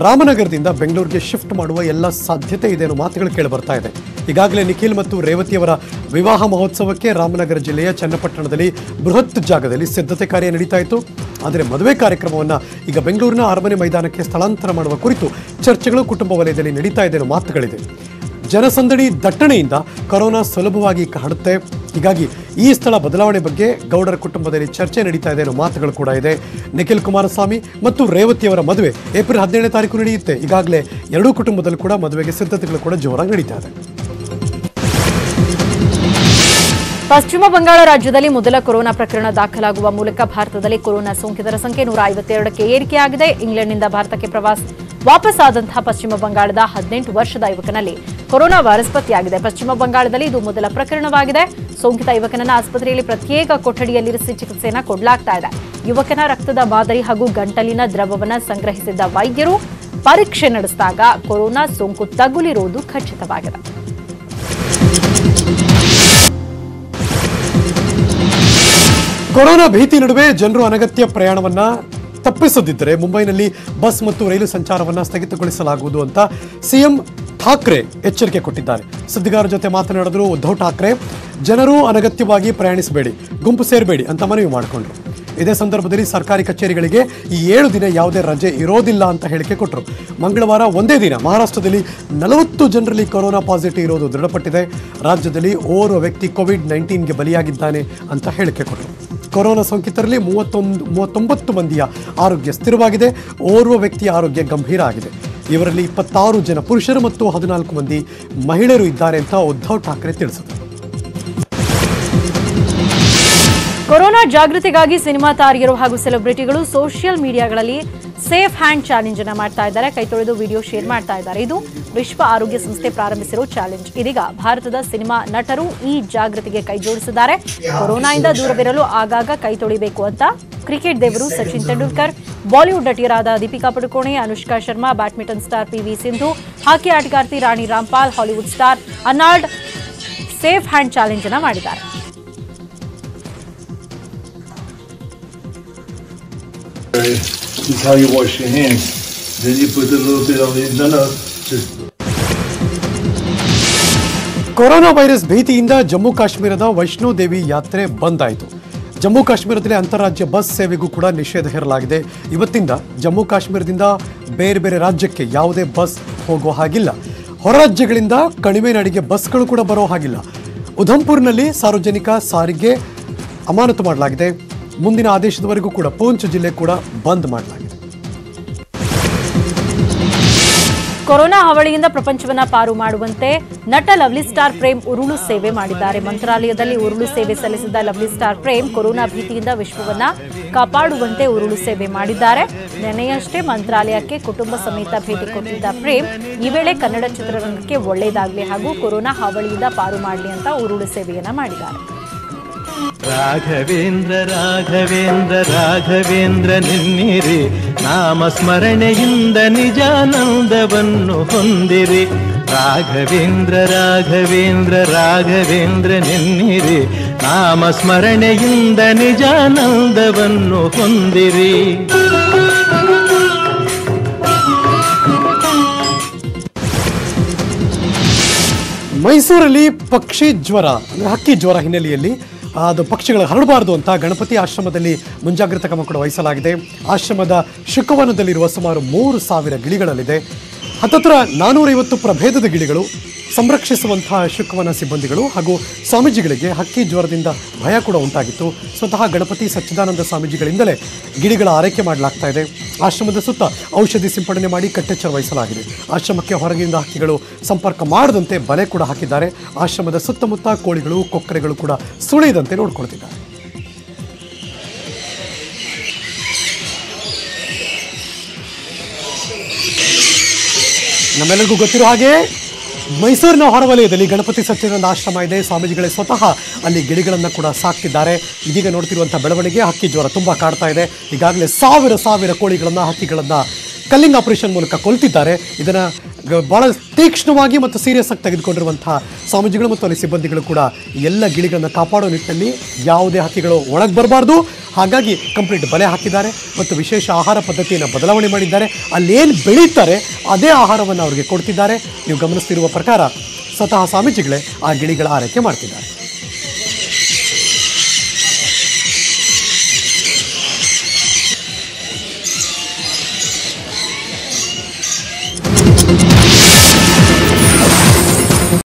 ರಾಮನಗರದಿಂದ ಬೆಂಗಳೂರಿಗೆ ಶಿಫ್ಟ್ ಮಾಡುವ ಎಲ್ಲ ಸಾಧ್ಯತೆ ಇದೆ ಅನ್ನೋ ಮಾತುಗಳು ಕೇಳಿ ಬರ್ತಾ ಇದೆ. ಈಗಾಗಲೇ ನಿಖಿಲ್ ಮತ್ತು ರೇವತಿಯವರ ವಿವಾಹ ಮಹೋತ್ಸವಕ್ಕೆ ರಾಮನಗರ ಜಿಲ್ಲೆಯ ಚನ್ನಪಟ್ಟಣದಲ್ಲಿ ಬೃಹತ್ ಜಾಗದಲ್ಲಿ ಸಿದ್ಧತೆ ಕಾರ್ಯ ನಡೀತಾ ಇತ್ತು. ಆದರೆ ಮದುವೆ ಕಾರ್ಯಕ್ರಮವನ್ನು ಈಗ ಬೆಂಗಳೂರಿನ ಅರಮನೆ ಮೈದಾನಕ್ಕೆ ಸ್ಥಳಾಂತರ ಮಾಡುವ ಕುರಿತು ಚರ್ಚೆಗಳು ಕುಟುಂಬ ವಲಯದಲ್ಲಿ ನಡೀತಾ ಇದೆ ಅನ್ನೋ ಮಾತುಗಳಿದೆ. ಜನಸಂದಣಿ ದಟ್ಟಣೆಯಿಂದ ಕೊರೋನಾ ಸುಲಭವಾಗಿ ಹರಡುತ್ತೆ. ಹೀಗಾಗಿ ಈ ಸ್ಥಳ ಬದಲಾವಣೆ ಬಗ್ಗೆ ಗೌಡರ ಕುಟುಂಬದಲ್ಲಿ ಚರ್ಚೆ ನಡೀತಾ ಇದೆ ಅನ್ನೋ ಮಾತುಗಳು ಕೂಡ ಇದೆ. ನಿಖಿಲ್ ಕುಮಾರಸ್ವಾಮಿ ಮತ್ತು ರೇವತಿಯವರ ಮದುವೆ ಏಪ್ರಿಲ್ 17ನೇ ತಾರೀಕು ನಡೆಯುತ್ತೆ. ಈಗಾಗಲೇ ಎರಡೂ ಕುಟುಂಬದಲ್ಲೂ ಕೂಡ ಮದುವೆಗೆ ಸಿದ್ಧತೆಗಳು ಕೂಡ ಜೋರಾಗಿ ನಡೀತಾ ಇದೆ. ಪಶ್ಚಿಮ ಬಂಗಾಳ ರಾಜ್ಯದಲ್ಲಿ ಮೊದಲ ಕೊರೋನಾ ಪ್ರಕರಣ ದಾಖಲಾಗುವ ಮೂಲಕ ಭಾರತದಲ್ಲಿ ಕೊರೋನಾ ಸೋಂಕಿತರ ಸಂಖ್ಯೆ 152ಕ್ಕೆ ಏರಿಕೆಯಾಗಿದೆ. ಇಂಗ್ಲೆಂಡ್ನಿಂದ ಭಾರತಕ್ಕೆ ವಾಪಸ್ಸಾದಂತಹ ಪಶ್ಚಿಮ ಬಂಗಾಳದ 18 ವರ್ಷದ ಯುವಕನಲ್ಲಿ ಕೊರೋನಾ ವೈರಸ್ ಪತ್ತೆಯಾಗಿದೆ. ಪಶ್ಚಿಮ ಬಂಗಾಳದಲ್ಲಿ ಇದು ಮೊದಲ ಪ್ರಕರಣವಾಗಿದೆ. ಸೋಂಕಿತ ಯುವಕನನ್ನ ಆಸ್ಪತ್ರೆಯಲ್ಲಿ ಪ್ರತ್ಯೇಕ ಕೊಠಡಿಯಲ್ಲಿರಿಸಿ ಚಿಕಿತ್ಸೆಯನ್ನ ಕೊಡಲಾಗ್ತಾ ಇದೆ. ಯುವಕನ ರಕ್ತದ ಮಾದರಿ ಹಾಗೂ ಗಂಟಲಿನ ದ್ರವವನ್ನ ಸಂಗ್ರಹಿಸಿದ್ದ ವೈದ್ಯರು ಪರೀಕ್ಷೆ ನಡೆಸಿದಾಗ ಕೊರೋನಾ ಸೋಂಕು ತಗುಲಿರುವುದು ಖಚಿತವಾಗಿದೆ. ಕೊರೋನಾ ಭೀತಿ ನಡುವೆ ಜನರು ಅನಗತ್ಯ ಪ್ರಯಾಣವನ್ನ ತಪ್ಪಿಸದಿದ್ದರೆ ಮುಂಬೈನಲ್ಲಿ ಬಸ್ ಮತ್ತು ರೈಲು ಸಂಚಾರವನ್ನ ಸ್ಥಗಿತಗೊಳಿಸಲಾಗುವುದು ಅಂತ ಸಿಎಂ ಠಾಕ್ರೆ ಎಚ್ಚರಿಕೆ ಕೊಟ್ಟಿದ್ದಾರೆ. ಸುದ್ದಿಗಾರರ ಜೊತೆ ಮಾತನಾಡಿದ್ರು ಉದ್ಧವ್ ಠಾಕ್ರೆ. ಜನರು ಅನಗತ್ಯವಾಗಿ ಪ್ರಯಾಣಿಸಬೇಡಿ, ಗುಂಪು ಸೇರಬೇಡಿ ಅಂತ ಮನವಿ ಮಾಡಿಕೊಂಡ್ರು. ಇದೇ ಸಂದರ್ಭದಲ್ಲಿ ಸರ್ಕಾರಿ ಕಚೇರಿಗಳಿಗೆ ಈ 7 ದಿನ ಯಾವುದೇ ರಜೆ ಇರೋದಿಲ್ಲ ಅಂತ ಹೇಳಿಕೆ ಕೊಟ್ಟರು. ಮಂಗಳವಾರ ಒಂದೇ ದಿನ ಮಹಾರಾಷ್ಟ್ರದಲ್ಲಿ 40 ಜನರಲ್ಲಿ ಕೊರೋನಾ ಪಾಸಿಟಿವ್ ಇರೋದು ದೃಢಪಟ್ಟಿದೆ. ರಾಜ್ಯದಲ್ಲಿ ಓರ್ವ ವ್ಯಕ್ತಿ ಕೋವಿಡ್-19ಗೆ ಬಲಿಯಾಗಿದ್ದಾನೆ ಅಂತ ಹೇಳಿಕೆ ಕೊಟ್ಟರು. ಕೊರೋನಾ ಸೋಂಕಿತರಲ್ಲಿ 39 ಮಂದಿಯ ಆರೋಗ್ಯ ಸ್ಥಿರವಾಗಿದೆ. ಓರ್ವ ವ್ಯಕ್ತಿಯ ಆರೋಗ್ಯ ಗಂಭೀರ ಆಗಿದೆ. ಇವರಲ್ಲಿ 26 ಜನ ಪುರುಷರು ಮತ್ತು 14 ಮಂದಿ ಮಹಿಳೆಯರು ಇದ್ದಾರೆ ಅಂತ ಉದ್ಧವ್ ಠಾಕ್ರೆ ತಿಳಿಸಿದರು. ಕೊರೋನಾ ಜಾಗೃತಿಗಾಗಿ ಸಿನಿಮಾ ತಾರೆಯರು ಹಾಗೂ ಸೆಲೆಬ್ರಿಟಿಗಳು ಸೋಷಿಯಲ್ ಮೀಡಿಯಾಗಳಲ್ಲಿ ಸೇಫ್ ಹ್ಯಾಂಡ್ ಚಾಲೆಂಜ್ ಅನ್ನು ಮಾಡ್ತಾ ಇದ್ದಾರೆ. ಕೈ ತೊಳೆದು ವಿಡಿಯೋ ಶೇರ್ ಮಾಡ್ತಾ ಇದ್ದಾರೆ. ಇದು ವಿಶ್ವ ಆರೋಗ್ಯ ಸಂಸ್ಥೆ ಪ್ರಾರಂಭಿಸಿರೋ ಚಾಲೆಂಜ್. ಇದೀಗ ಭಾರತದ ಸಿನಿಮಾ ನಟರು ಈ ಜಾಗೃತಿಗೆ ಕೈ ಜೋಡಿಸಿದ್ದಾರೆ. ಕೊರೋನಾದಿಂದ ದೂರವಿರಲು ಆಗಾಗ ಕೈ ತೊಳಿಬೇಕು ಅಂತ ಕ್ರಿಕೆಟ್ ದೇವರು ಸಚಿನ್ ತೆಂಡೂಲ್ಕರ್, ಬಾಲಿವುಡ್ ನಟಿಯರಾದ Deepika Padukone, Anushka Sharma, badminton star P V Sindhu, hockey ಆಟಗಾರ್ತಿ Rani Rampal, Hollywood star Arnold safe hand challenge ಅನ್ನು ಮಾಡಿದ್ದಾರೆ. This is how you wash your hands. Then you put a little bit on it. No, just. Corona virus ಭೀತಿಯಿಂದ ಜಮ್ಮು ಕಾಶ್ಮೀರದ ವೈಷ್ಣೋದೇವಿ ಯಾತ್ರೆ ಬಂದ್ ಆಯಿತು. ಜಮ್ಮು ಕಾಶ್ಮೀರದಲ್ಲಿ ಅಂತಾರಾಜ್ಯ ಬಸ್ ಸೇವೆಗೂ ಕೂಡ ನಿಷೇಧ ಹೇರಲಾಗಿದೆ. ಇವತ್ತಿಂದ ಜಮ್ಮು ಕಾಶ್ಮೀರದಿಂದ ಬೇರೆ ಬೇರೆ ರಾಜ್ಯಕ್ಕೆ ಯಾವುದೇ ಬಸ್ ಹೋಗೋ ಹಾಗಿಲ್ಲ. ಹೊರ ರಾಜ್ಯಗಳಿಂದ ಕಣಿವೆ ನಾಡಿಗೆ ಬಸ್ಗಳು ಕೂಡ ಬರೋ ಹಾಗಿಲ್ಲ. ಉಧಂಪುರ್ನಲ್ಲಿ ಸಾರ್ವಜನಿಕ ಸಾರಿಗೆ ಅಮಾನತು ಮಾಡಲಾಗಿದೆ. ಮುಂದಿನ ಆದೇಶದವರೆಗೂ ಕೂಡ ಪೂಂಚ್ ಜಿಲ್ಲೆ ಕೂಡ ಬಂದ್ ಮಾಡಲಾಗಿದೆ. ಕೊರೋನಾ ಹಾವಳಿಯಿಂದ ಪ್ರಪಂಚವನ್ನ ಪಾರು ಮಾಡುವಂತೆ ನಟ ಲವ್ಲಿ ಸ್ಟಾರ್ ಪ್ರೇಮ್ ಉರುಳು ಸೇವೆ ಮಾಡಿದ್ದಾರೆ. ಮಂತ್ರಾಲಯದಲ್ಲಿ ಉರುಳು ಸೇವೆ ಸಲ್ಲಿಸಿದ ಲವ್ಲಿ ಸ್ಟಾರ್ ಪ್ರೇಮ್ ಕೊರೋನಾ ಭೀತಿಯಿಂದ ವಿಶ್ವವನ್ನ ಕಾಪಾಡುವಂತೆ ಉರುಳು ಸೇವೆ ಮಾಡಿದ್ದಾರೆ. ನೆನೆಯಷ್ಟೇ ಮಂತ್ರಾಲಯಕ್ಕೆ ಕುಟುಂಬ ಸಮೇತ ಭೇಟಿ ಕೊಟ್ಟಿದ್ದ ಪ್ರೇಮ್ ಈ ವೇಳೆ ಕನ್ನಡ ಚಿತ್ರರಂಗಕ್ಕೆ ಒಳ್ಳೆಯದಾಗಲಿ ಹಾಗೂ ಕೊರೋನಾ ಹಾವಳಿಯಿಂದ ಪಾರು ಮಾಡಲಿ ಅಂತ ಉರುಳು ಸೇವೆಯನ್ನ ಮಾಡಿದ್ದಾರೆ. ರಾಘವೇಂದ್ರ ರಾಘವೇಂದ್ರ ರಾಘವೇಂದ್ರ ನಿನ್ನಿರಿ, ನಾಮ ಸ್ಮರಣೆಯಿಂದ ನಿಜಾನಂದವನ್ನು ಹೊಂದಿರಿ. ರಾಘವೇಂದ್ರ ರಾಘವೇಂದ್ರ ರಾಘವೇಂದ್ರ ನಿನ್ನಿರಿ, ನಾಮ ಸ್ಮರಣೆಯಿಂದ ನಿಜಾನಂದವನ್ನು ಹೊಂದಿರಿ. ಮೈಸೂರಲ್ಲಿ ಪಕ್ಷಿ ಜ್ವರ ಅಂದರೆ ಹಕ್ಕಿ ಜ್ವರ ಹಿನ್ನೆಲೆಯಲ್ಲಿ ಅದು ಪಕ್ಷಿಗಳು ಹರಡಬಾರದು ಅಂತ ಗಣಪತಿ ಆಶ್ರಮದಲ್ಲಿ ಮುಂಜಾಗ್ರತಾ ಕ್ರಮ ಕೂಡ ವಹಿಸಲಾಗಿದೆ. ಆಶ್ರಮದ ಶುಕವನದಲ್ಲಿರುವ ಸುಮಾರು 3,000 ಗಿಳಿಗಳಲ್ಲಿದೆ. ಹತ್ತತ್ರ 450 ಪ್ರಭೇದದ ಗಿಳಿಗಳು. ಸಂರಕ್ಷಿಸುವಂತಹ ಶುಕವನ ಸಿಬ್ಬಂದಿಗಳು ಹಾಗೂ ಸ್ವಾಮೀಜಿಗಳಿಗೆ ಹಕ್ಕಿ ಜ್ವರದಿಂದ ಭಯ ಕೂಡ ಉಂಟಾಗಿತ್ತು. ಸ್ವತಃ ಗಣಪತಿ ಸಚ್ಚಿದಾನಂದ ಸ್ವಾಮೀಜಿಗಳಿಂದಲೇ ಗಿಳಿಗಳ ಆರೈಕೆ ಮಾಡಲಾಗ್ತಾ ಇದೆ. ಆಶ್ರಮದ ಸುತ್ತ ಔಷಧಿ ಸಿಂಪಡಣೆ ಮಾಡಿ ಕಟ್ಟೆಚ್ಚರ ವಹಿಸಲಾಗಿದೆ. ಆಶ್ರಮಕ್ಕೆ ಹೊರಗಿನಿಂದ ಹಕ್ಕಿಗಳು ಸಂಪರ್ಕ ಮಾಡದಂತೆ ಬಲೆ ಕೂಡ ಹಾಕಿದ್ದಾರೆ. ಆಶ್ರಮದ ಸುತ್ತಮುತ್ತ ಕೋಳಿಗಳು, ಕೊಕ್ಕರೆಗಳು ಕೂಡ ಸುಳಿಯದಂತೆ ನೋಡಿಕೊಳ್ತಿದ್ದಾರೆ. ನಮ್ಮೆಲ್ಲರಿಗೂ ಗೊತ್ತಿರೋ ಹಾಗೆ ಮೈಸೂರಿನ ಹೊರವಲಯದಲ್ಲಿ ಗಣಪತಿ ಸಚ್ಚಿದಾನಂದ ಆಶ್ರಮ ಇದೆ. ಸ್ವಾಮೀಜಿಗಳೇ ಸ್ವತಃ ಅಲ್ಲಿ ಗಿಳಿಗಳನ್ನು ಕೂಡ ಸಾಕ್ತಿದ್ದಾರೆ. ಇದೀಗ ನೋಡ್ತಿರುವಂಥ ಬೆಳವಣಿಗೆ ಹಕ್ಕಿ ಜ್ವರ ತುಂಬ ಕಾಡ್ತಾ ಇದೆ. ಈಗಾಗಲೇ ಸಾವಿರ ಕೋಳಿಗಳನ್ನು, ಹಕ್ಕಿಗಳನ್ನು ಕಲ್ಲಿಂಗ್ ಆಪರೇಷನ್ ಮೂಲಕ ಕೊಲ್ತಿದ್ದಾರೆ. ಇದನ್ನು ಭಾಳ ತೀಕ್ಷ್ಣವಾಗಿ ಮತ್ತು ಸೀರಿಯಸ್ ಆಗಿ ತೆಗೆದುಕೊಂಡಿರುವಂತಹ ಸ್ವಾಮೀಜಿಗಳು ಮತ್ತು ಅಲ್ಲಿ ಸಿಬ್ಬಂದಿಗಳು ಕೂಡ ಎಲ್ಲ ಗಿಳಿಗಳನ್ನು ಕಾಪಾಡೋ ನಿಟ್ಟಿನಲ್ಲಿ ಯಾವುದೇ ಹಕ್ಕಿಗಳು ಒಳಗೆ ಬರಬಾರ್ದು, ಹಾಗಾಗಿ ಕಂಪ್ಲೀಟ್ ಬಲೆ ಹಾಕಿದ್ದಾರೆ ಮತ್ತು ವಿಶೇಷ ಆಹಾರ ಪದ್ಧತಿಯನ್ನು ಬದಲಾವಣೆ ಮಾಡಿದ್ದಾರೆ. ಅಲ್ಲೇನು ಬೆಳೀತಾರೆ ಅದೇ ಆಹಾರವನ್ನು ಅವರಿಗೆ ಕೊಡ್ತಿದ್ದಾರೆ. ನೀವು ಗಮನಿಸ್ತಿರುವ ಪ್ರಕಾರ ಸ್ವತಃ ಸ್ವಾಮೀಜಿಗಳೇ ಆ ಗಿಳಿಗಳ ಆರೈಕೆ ಮಾಡ್ತಿದ್ದಾರೆ.